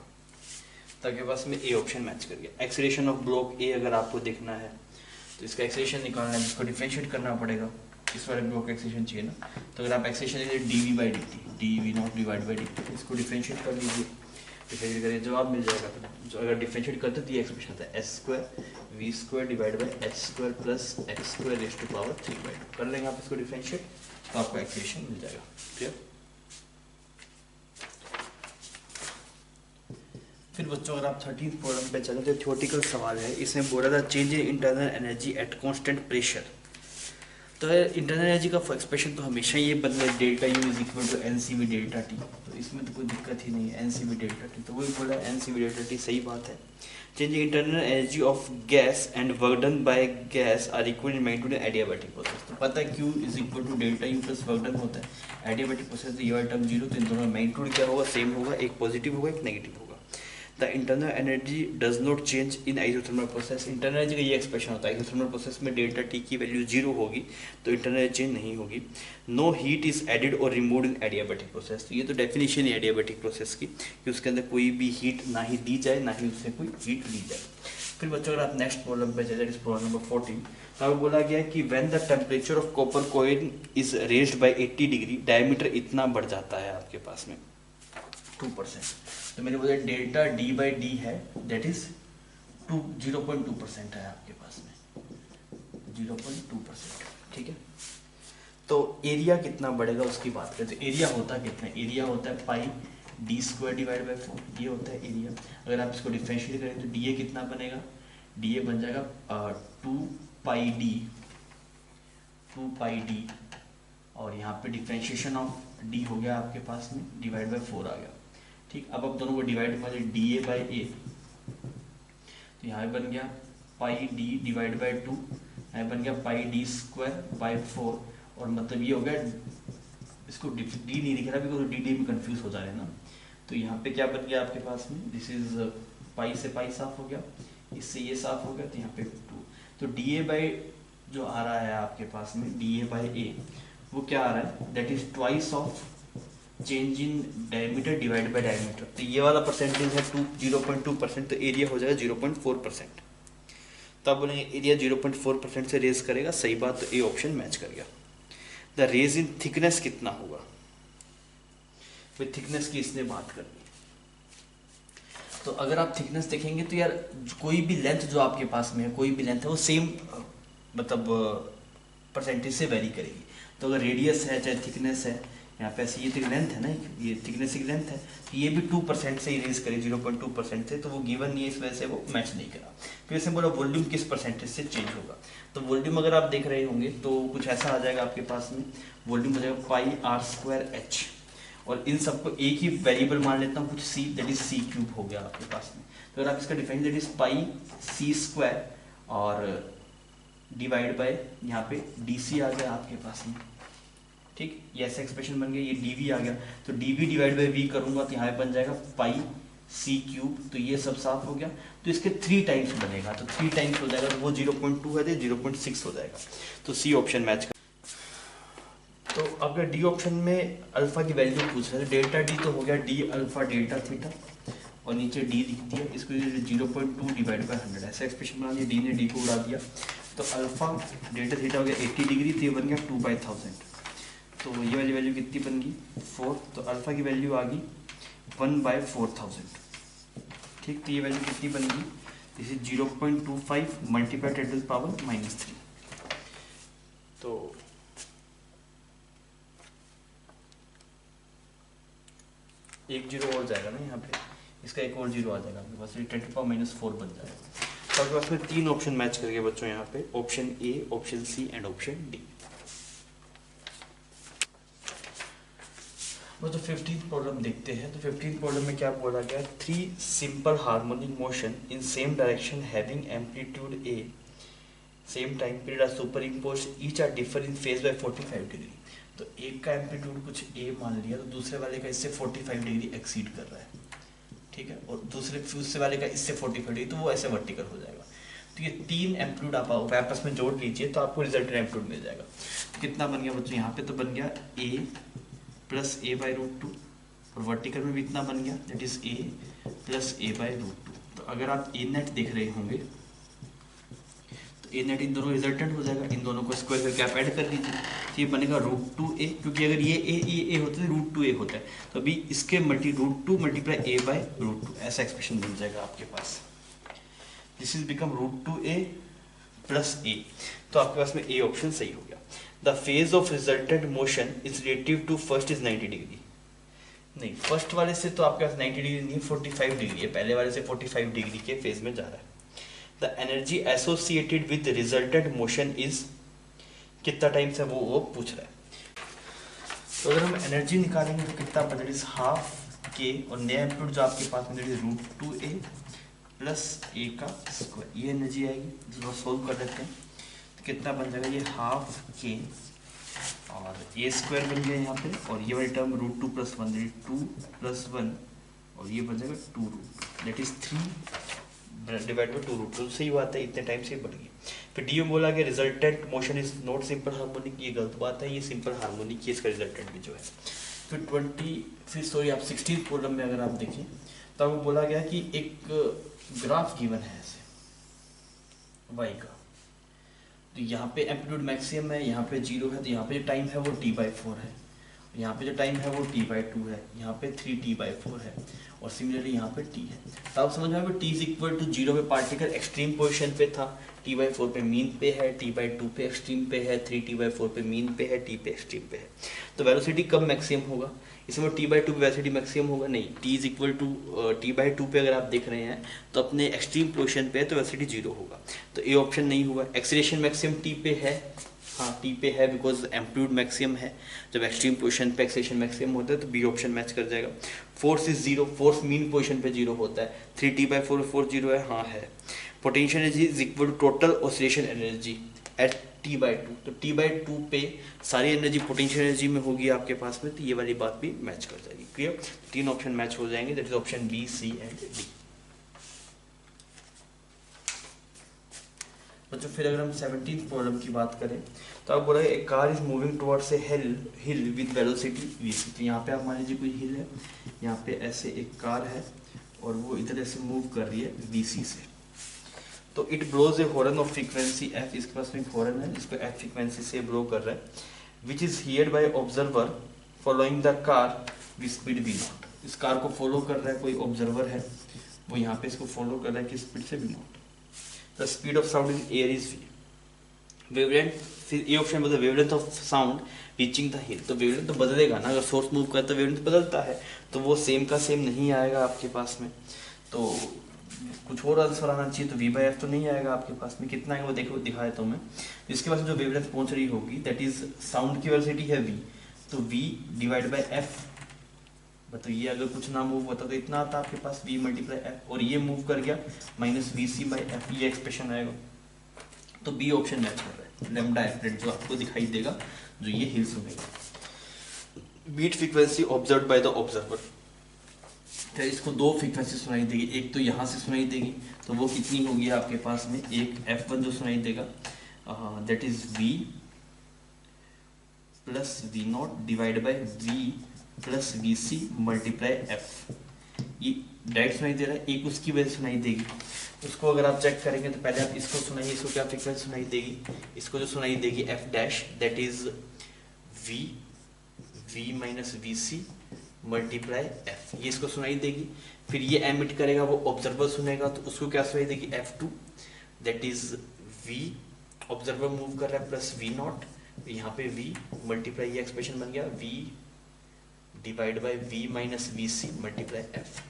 तो आपके पास में ए ऑप्शन मैच कर गया। एक्सीलरेशन ऑफ ब्लॉक ए अगर आपको देखना है तो इसका एक्सीलरेशन निकालना है, जिसको डिफरेंशिएट करना पड़ेगा, इस वाले ब्लॉक का एक्सीलरेशन चाहिए ना। तो अगर आप एक्सीलरेशन लीजिए D V by D T, D V naught divide by D T, इसको डिफरेंशिएट कर लीजिए, डिफरेंशिएट करिए जवाब मिल जाएगा। फिर जो अगर डिफरेंशिएट करते तो ये एक्सप्रेशन आता है S square V square divide by H square plus X square raise to power 3/2। कर लेंगे आप इसको डिफरेंशिएट तो आपको एक्सीलरेशन मिल जाएगा। क्लियर। फिर बच्चों अगर आप 13th प्रॉब्लम पे चलें तो थ्योरेटिकल सवाल है, इसमें बोला था change in internal energy at constant pressure. तो इंटरनल एनर्जी का एक्सप्रेशन तो हमेशा ये बदले delta U is equal to N C V delta T, तो इसमें तो कोई दिक्कत ही नहीं है, N C V delta T, तो वही बोला N C V delta T सही बात है। Change in internal energy of gas and work done by gas are equal in magnitude in adiabatic process. तो पता है Q is equal to delta U plus work done होता है, एडियाबैटिक प्रोसेस तो ये वाला टर्म 0, तो इन दोनों में मैग्नीट्यूड क्या होगा, सेम होगा, एक पॉजिटिव होगा एक नेगेटिव होगा। The internal energy does not change in isothermal process. Internal energy का ये एक्सप्रेशन होता है, आइसोथर्मल प्रोसेस में डेल्टा टी की वैल्यू 0 होगी तो इंटरनल चेंज नहीं होगी। नो हीट इज एडेड और रिमूव्ड इन एडियाबैटिक प्रोसेस। तो ये तो डेफिनेशन है एडियाबैटिक प्रोसेस की कि उसके अंदर कोई भी हीट ना ही दी जाए ना ही उससे कोई हीट ली जाए। फिर बच्चों अगर आप नेक्स्ट प्रॉब्लम पे चले, प्रॉब्लम नंबर 14, तो आपको बोला गया कि when the temperature of copper coin is raised bye 80 degree, diameter इतना बढ़ जाता है आपके पास में 2%। तो मेरे बोले डेल्टा डी बाई डी है, दैट इज 0.2% है आपके पास में, 0.2%। ठीक है। तो एरिया कितना बढ़ेगा उसकी बात करें तो एरिया होता कितना है, एरिया होता है पाई डी स्क्वायर डिवाइड बाई 4, ये होता है एरिया। अगर आप इसको डिफरेंशिएट करें तो डी ए कितना बनेगा, डी ए बन जाएगा 2 पाई डी, और यहाँ पे डिफरेंशिएशन ऑफ डी हो गया आपके पास में डिवाइड बाई 4 आ गया। ठीक, अब आप दोनों को डिवाइड कर डी ए बाई ए, तो यहाँ पे बन गया पाई डी डिवाइड बाई 2, यहाँ बन गया पाई डी स्क्वायर बाई 4, और मतलब ये हो गया, इसको डी नहीं लिख रहा बिकॉज डी में कंफ्यूज हो जा रहे हैं ना। तो यहाँ पे क्या बन गया आपके पास में, दिस इज पाई से पाई साफ हो गया, इससे ये साफ हो गया, तो यहाँ पे 2। तो डी ए बाई जो आ रहा है आपके पास में डी ए बाई ए, वो क्या आ रहा है, that is twice of change in diameter divide by diameter. तो ये वाला परसेंटेज है 0.2%, तो एरिया हो जाएगा 0.4%। तो आप बोलेंगे एरिया 0.4% से रेज करेगा, सही बात, तो ए ऑप्शन मैच कर गया। द रेज इन थिकनेस कितना होगा, फिर थिकनेस की इसने बात करनी है। तो अगर आप थिकनेस देखेंगे तो यार कोई भी लेंथ जो आपके पास में है, कोई भी लेंथ है वो सेम मतलब परसेंटेज से वेरी करेगी। तो अगर रेडियस है चाहे थिकनेस है, यहाँ पे ऐसे ये तो लेंथ है ना, ये थिकनेस की लेंथ है, तो ये भी 2% से इरेज करे, 0.2% से, तो वो गिवन नहीं है, इस वजह से वो मैच नहीं करा। फिर इसने बोला वॉल्यूम किस परसेंटेज से चेंज होगा, तो वॉल्यूम अगर आप देख रहे होंगे तो कुछ ऐसा आ जाएगा आपके पास में, वॉल्यूम हो जाएगा पाई आर स्क्वायर एच, और इन सबको एक ही वेरिएबल मान लेता हूँ कुछ C, that is C cube हो गया आपके पास में। तो अगर आप इसका difference that is pi C square और डिवाइड बाय यहाँ पे डी सी आ गया आपके पास में, ठीक, ये ऐसा एक्सप्रेशन बन गया, ये डी वी आ गया, तो D V divide by V करूंगा तो यहाँ पे बन जाएगा पाई सी क्यूब, तो ये सब साफ हो गया। तो इसके 3 टाइम्स बनेगा, तो 3 टाइम्स हो जाएगा, तो वो 0.2 है तो 0.6 हो जाएगा, तो सी ऑप्शन मैच कर। तो अगर डी ऑप्शन में अल्फा की वैल्यू पूछ रहे हैं, डेल्टा डी तो हो गया डी अल्फा डेल्टा थीटा, और नीचे डी लिख दिया, इसको 0.2 डिवाइड बाई 100 ऐसा एक्सप्रेशन बना दिया, डी ने डी को उड़ा दिया, तो अल्फा डेल्टा थीटा हो गया 80 डिग्री, तो ये बन गया 2/1000, तो ये वाली वैल्यू कितनी बन गई 4, तो अल्फा की वैल्यू आ गई 1/4000, ठीक, तो ये वैल्यू कितनी बन गई, दिस इज 0.25 मल्टीप्लाई 10⁻³ तो एक जीरो और जाएगा ना यहाँ पे, इसका एक और जीरो आ जाएगा आपके पास, 10⁻⁴ बन जाएगा। तो आपके पास में 3 ऑप्शन मैच करके बच्चों यहाँ पे, option A, option C and option D. वो जो 15th प्रॉब्लम देखते हैं, तो 15th प्रॉब्लम में क्या बोला गया, 3 simple harmonic motion in same direction having amplitude A same time period are superimposed each are differ in phase by 45 degree. तो एक का एम्पलीट्यूड कुछ ए मान लिया, तो दूसरे वाले का इससे 45 डिग्री एक्सीड कर रहा है, ठीक है, और दूसरे वाले का इससे 45 डिग्री, तो वो ऐसे वर्टिकल हो जाएगा। तो ये 3 एम्पलीट्यूड आप आपस में जोड़ लीजिए तो आपको रिजल्टेंट एम्पलीट्यूड मिल जाएगा। तो कितना बन गया बच्चों, यहाँ पे तो बन गया ए प्लस a/√2, और वर्टिकल में भी इतना बन गया, that is a plus a/√2। तो अगर आप ए नेट देख रहे होंगे तो ए नेट इन दोनों रिजल्टेंट हो जाएगा, इन दोनों को स्क्वायर करके आप ऐड कर लीजिए, तो ये बनेगा √2a, क्योंकि अगर ये a होता है √2a होता है, तो अभी इसके √2 मल्टीप्लाई a/√2 ऐसा एक्सप्रेशन बन जाएगा आपके पास, this is become √2a plus a, तो आपके पास में ए ऑप्शन सही हो गया। The phase of resultant motion is relative to first is 90 degree, नहीं फर्स्ट वाले से तो आपके पास 90 डिग्री नहीं 45 डिग्री है, पहले वाले से 45 डिग्री के फेज में जा रहा है। The energy associated with resultant motion is, कितना टाइम से वो पूछ रहा है। तो अगर हम एनर्जी निकालेंगे तो कितना बदल इज हाफ के, और नया एम्पलीट्यूड जो आपके पास में √2a प्लस a का स्क्वायर, ये एनर्जी आएगी, जिसको सोल्व कर देते हैं, तो कितना बन जाएगा, ये हाफ के और a स्क्वायर बन गया यहाँ पे, और ये वाली टर्म √2 + 1 2 + 1, और ये बन जाएगा 2 दैट इज 3 डिवाइड बाई 2√2, सही बात है, इतने टाइम से बढ़ गई। फिर डी में बोला कि resultant motion is not simple harmonic, ये गलत बात है, ये सिंपल हार्मोनिक ही इसका रिजल्टेंट भी जो है। फिर आप 16th प्रॉब्लम में अगर आप देखें तो आपको बोला गया कि एक ग्राफ गिवन है ऐसे y का, तो यहाँ पे एम्पलीट्यूड मैक्सिमम है, यहाँ पे 0 है, तो यहाँ पे जो टाइम है वो t/4 है, यहाँ पे जो टाइम है वो t/2 है, यहाँ पे 3t/4 है, और सिमिलरली यहाँ पे t है। तो आप समझ में आएगा t = 0 पे पार्टिकल एक्सट्रीम पोजीशन पे था, t/4 पे मीन पे है, t/2 पे एक्सट्रीम पे है, 3t/4 पे मीन पे है, t पे एक्सट्रीम पे है। तो वेलोसिटी कब मैक्सिमम होगा, इसमें t/2 पे वेलोसिटी मैक्सिमम होगा नहीं, t t/2 पे अगर आप देख रहे हैं तो अपने एक्सट्रीम पोजीशन पे है तो वेलोसिटी 0 होगा, तो ए ऑप्शन नहीं हुआ। एक्सीलरेशन मैक्सिमम t पे है, हाँ टी पे है बिकॉज एम्पलीट्यूड मैक्सिमम है, जब एक्सट्रीम पोजीशन पे एक्सेलेरेशन मैक्सिमम होता है तो बी ऑप्शन मैच कर जाएगा। Force is 0, force mean position पे 0 होता है, 3t/4 फोर्स 0 है, हाँ है। Potential energy is equal to total oscillation energy at t/2, तो t/2 पे सारी एनर्जी पोटेंशियल एनर्जी में होगी आपके पास में, तो ये वाली बात भी मैच कर जाएगी। क्लियर, 3 ऑप्शन मैच हो जाएंगे, that is option B, C and D. बच्चों फिर अगर हम 17th प्रॉब्लम की बात करें तो आप बोला a car is moving towards a hill with velocity vc। तो यहाँ पे आप मान लीजिए कोई हिल है, यहाँ पे ऐसे एक कार है और वो इधर ऐसे मूव कर रही है vc से। तो it blows a horn of frequency F, इसके पास में हॉर्न है जिसको एफ फ्रीक्वेंसी से ब्लो कर रहा है, which is heard by observer following the car with speed V naught. इस कार को फॉलो कर रहा है कोई ऑब्जर्वर है, वो यहाँ पे इसको फॉलो कर रहा है कि स्पीड से V naught. The speed of sound in air is V. Wavelength, फिर ये ऑप्शन बता wavelength of sound reaching the hill. तो वेवलेंथ तो बदलेगा ना, अगर सोर्स मूव करता है वेवलेंथ बदलता है, तो वो सेम का सेम नहीं आएगा आपके पास में, तो कुछ और आंसर आना चाहिए। तो v बाई एफ तो नहीं आएगा आपके पास में, कितना है वो देखो दिखाया तो मैं। इसके पास जो वेवलेंथ पहुंच रही होगी दैट इज साउंड की वेलोसिटी है v, तो v डिवाइड बाय f। बताओ ये अगर कुछ ना मूव होता तो इतना आता आपके पास v मल्टीप्लाई f, और ये मूव कर गया minus V C by F, ये एक्सप्रेशन आएगा। तो बी ऑप्शन मैच कर रहा है, लैम्डा एफ जो आपको दिखाई देगा जो ये हिल सुनेगा। Beat frequency observe by the observer, तो इसको दो फ्रीक्वेंसी सुनाई देगी, एक तो यहाँ से सुनाई देगी, तो वो कितनी होगी आपके पास में, एक f1 जो सुनाई देगा that is v plus V naught divide by v plus V C multiply F, ये डायरेक्ट सुनाई दे रहा है। एक उसकी वजह सुनाई देगी, उसको अगर आप चेक करेंगे तो पहले आप इसको सुनाइए, इसको क्या फ्रीक्वेंसी सुनाई देगी, इसको जो सुनाई देगी F dash that is v minus V C multiply F, ये इसको सुनाई देगी। फिर ये एमिट करेगा वो ऑब्जर्वर सुनेगा, तो उसको क्या सुनाई देगी f2 that is v, observer move कर रहा है प्लस v नॉट, यहाँ पे v मल्टीप्लाई, ये एक्सप्रेशन बन गया v divide by v minus V C multiply F.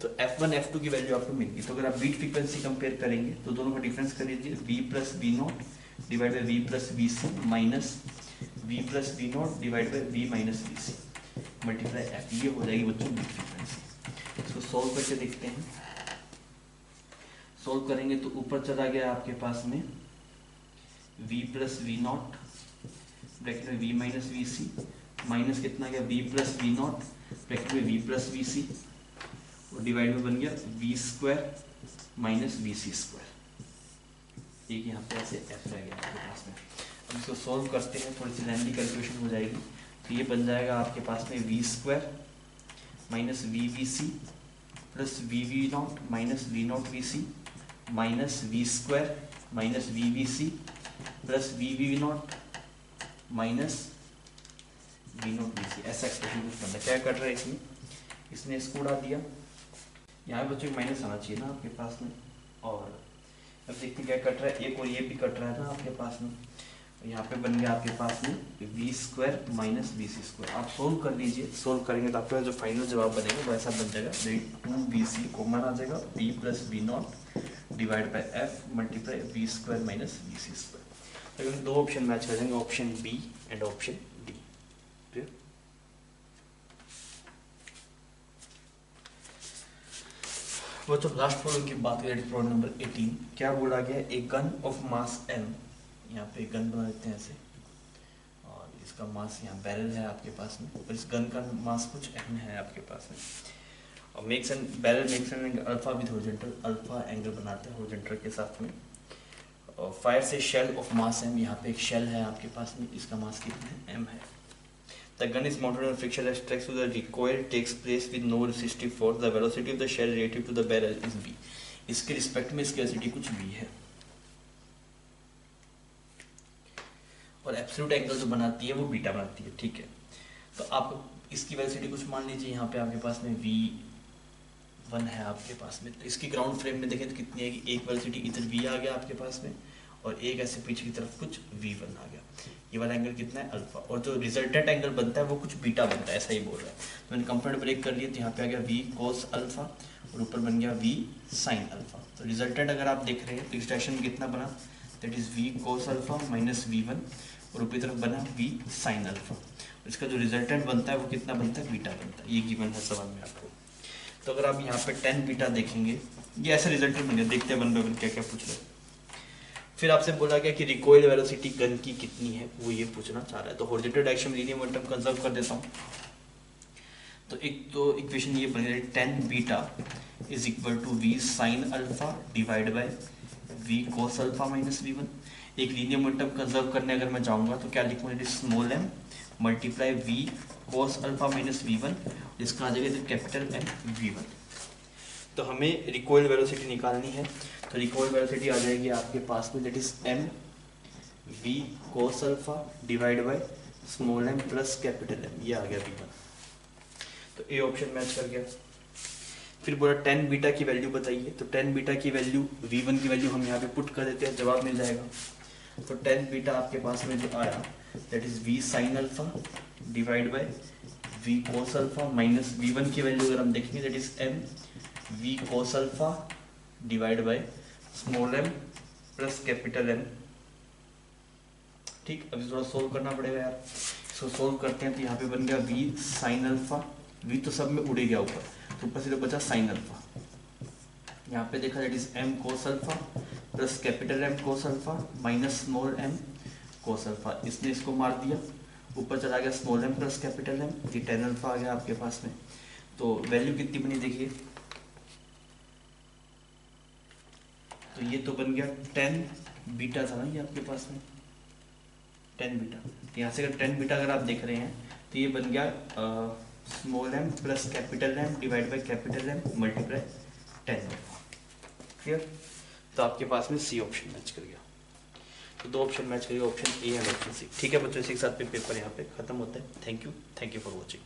तो f1 f2 की वैल्यू आपको मिल गई। तो अगर आप बीट फ्रीक्वेंसी कंपेयर करेंगे तो दोनों का डिफरेंस कर लीजिए, v plus V naught divide by v plus V C minus v plus V naught divide by v minus V C multiply F, ये हो जाएगी बच्चों बीट फ्रीक्वेंसी। इसको सॉल्व करके देखते हैं। सॉल्व करेंगे तो ऊपर चला गया आपके पास में v plus V naught bracket में v minus V C minus कितना गया v plus V naught bracket में v प्लस वी सी, और डिवाइड में बन गया v square minus V C square. एक यहाँ पे ऐसे f रह गया आपके पास में। अब इसको सॉल्व करते हैं, थोड़ी सी लेंथी कैलकुलेशन हो जाएगी। तो ये बन जाएगा आपके पास में V square minus V V C plus V V naught minus V naught V C minus V square minus V V C plus V V naught minus V naught V C. ऐसा एक्सप्रेशन कुछ बनता है। क्या कर रहा है इसमें, इसने इसको उड़ा दिया, यहाँ बच्चों को माइनस आना चाहिए ना आपके पास में, और अब देखते क्या कट रहा है, एक और ये भी कट रहा है ना आपके पास में, यहाँ पे बन गया आपके पास में V square minus V C square. आप सोल्व कर लीजिए, सोल्व करेंगे तो आपका जो फाइनल जवाब बनेगा वो ऐसा बन जाएगा, 2bc कॉमन आ जाएगा, b plus V naught divide by F multiply V square minus V C square. तो दो ऑप्शन मैच कर जाएंगे, option B and option D. वो तो लास्ट प्रॉब्लम की बात करें, प्रॉब्लम नंबर 18। क्या बोला गया, a gun of mass m, यहाँ पे गन बना देते हैं ऐसे, और इसका मास यहाँ बैरल है आपके पास में, और इस गन का मास कुछ m है आपके पास में, और makes an barrel makes an alpha with horizontal, alpha angle बनाते हैं हॉरिजॉन्टल के साथ में, और फायर से शेल ऑफ मास m, यहाँ पे एक शेल है आपके पास में, इसका मास कितना है, m है। The gun is mounted on friction that strikes to the recoil takes place with no resistive force. The velocity of the shell relative to the barrel is v. इसके रिस्पेक्ट में इसकी वेलोसिटी कुछ v है, और एब्सोल्यूट एंगल जो बनाती है वो बीटा बनाती है, ठीक है। तो आप इसकी वेलोसिटी कुछ मान लीजिए, यहाँ पे आपके पास में v1 है आपके पास में, तो इसकी ग्राउंड फ्रेम में देखें तो कितनी है, एक वेलोसिटी इधर v आ गया आपके पास में, और एक ऐसे पीछे की तरफ कुछ v1 आ गया, ये वाला एंगल कितना है अल्फा, और जो रिजल्टेंट एंगल बनता है वो कुछ बीटा बनता है, ऐसा ही बोल रहा है। तो मैंने कंपोनेंट ब्रेक कर लिए, तो यहाँ पे आ गया v cos अल्फा और ऊपर बन गया v sin अल्फा। तो रिजल्टेंट अगर आप देख रहे हैं तो एक्सप्रेशन में कितना बना, that is v cos alpha minus v1, और ऊपरी तरफ बना v sin अल्फा। इसका जो रिजल्टेंट बनता है वो कितना बनता है, बीटा बनता है, ये गिवन है सवाल में आपको। तो अगर आप यहाँ पे 10 बीटा देखेंगे, ये ऐसा रिजल्टेंट बन गया। देखते हैं वन बाय वन क्या क्या पूछ रहे हैं। फिर आपसे बोला गया कि रिकॉइल वेलोसिटी गन की कितनी है, वो ये पूछना चाह रहा है। तो हॉरिजॉन्टल डायरेक्शन में लीनियर मोमेंटम कंजर्व कर देता हूँ। तो एक तो इक्वेशन ये बन गई 10 beta is equal to v sin alpha divide by v cos alpha minus v1। एक लीनियर मोमेंटम कंजर्व करने अगर मैं जाऊँगा तो क्या लिखूँगा, small m multiply v cos alpha minus v1, इसका आ जाएगा कैपिटल M v1। तो हमें रिकॉइल वेलोसिटी निकालनी है। तो रिकॉइल वेलोसिटी आ जाएगी आपके पास में, that is M V cos alpha divide by small M plus capital M, ये आ गया V1। तो ए ऑप्शन मैच कर गया। फिर बोला टेन बीटा की वैल्यू बताइए, तो टेन बीटा की वैल्यू V1 की वैल्यू हम यहाँ पे पुट कर देते हैं, जवाब मिल जाएगा। तो टेन बीटा आपके पास में जो आया that is V sine alpha divide by V cos alpha minus V1 की वैल्यू अगर हम देखेंगे that is M V cos alpha divide by small m plus capital M। ठीक, अभी थोड़ा सोल्व करना पड़ेगा यार। इसको सोल्व करते हैं तो यहाँ पे बन गया V साइन अल्फा, V तो सब में उड़ गया ऊपर, तो ऊपर से तो बचा साइन अल्फा। यहाँ पे देखा that is M cos alpha plus capital M cos alpha minus small m cos alpha. इसने इसको मार दिया, ऊपर चला गया small m plus capital M, ये टेन अल्फा आ गया आपके पास में। तो वैल्यू कितनी बनी देखिए, तो ये तो बन गया टेन बीटा था ना ये आपके पास में, टेन बीटा। तो यहाँ से अगर टेन बीटा अगर आप देख रहे हैं तो ये बन गया small m plus capital M divide by capital M multiply ten. Clear? तो आपके पास में सी ऑप्शन मैच कर गया। तो दो ऑप्शन मैच करिए, option A and option C. ठीक है बच्चों, इसी के साथ पेपर यहाँ पे खत्म होता है। Thank you for watching.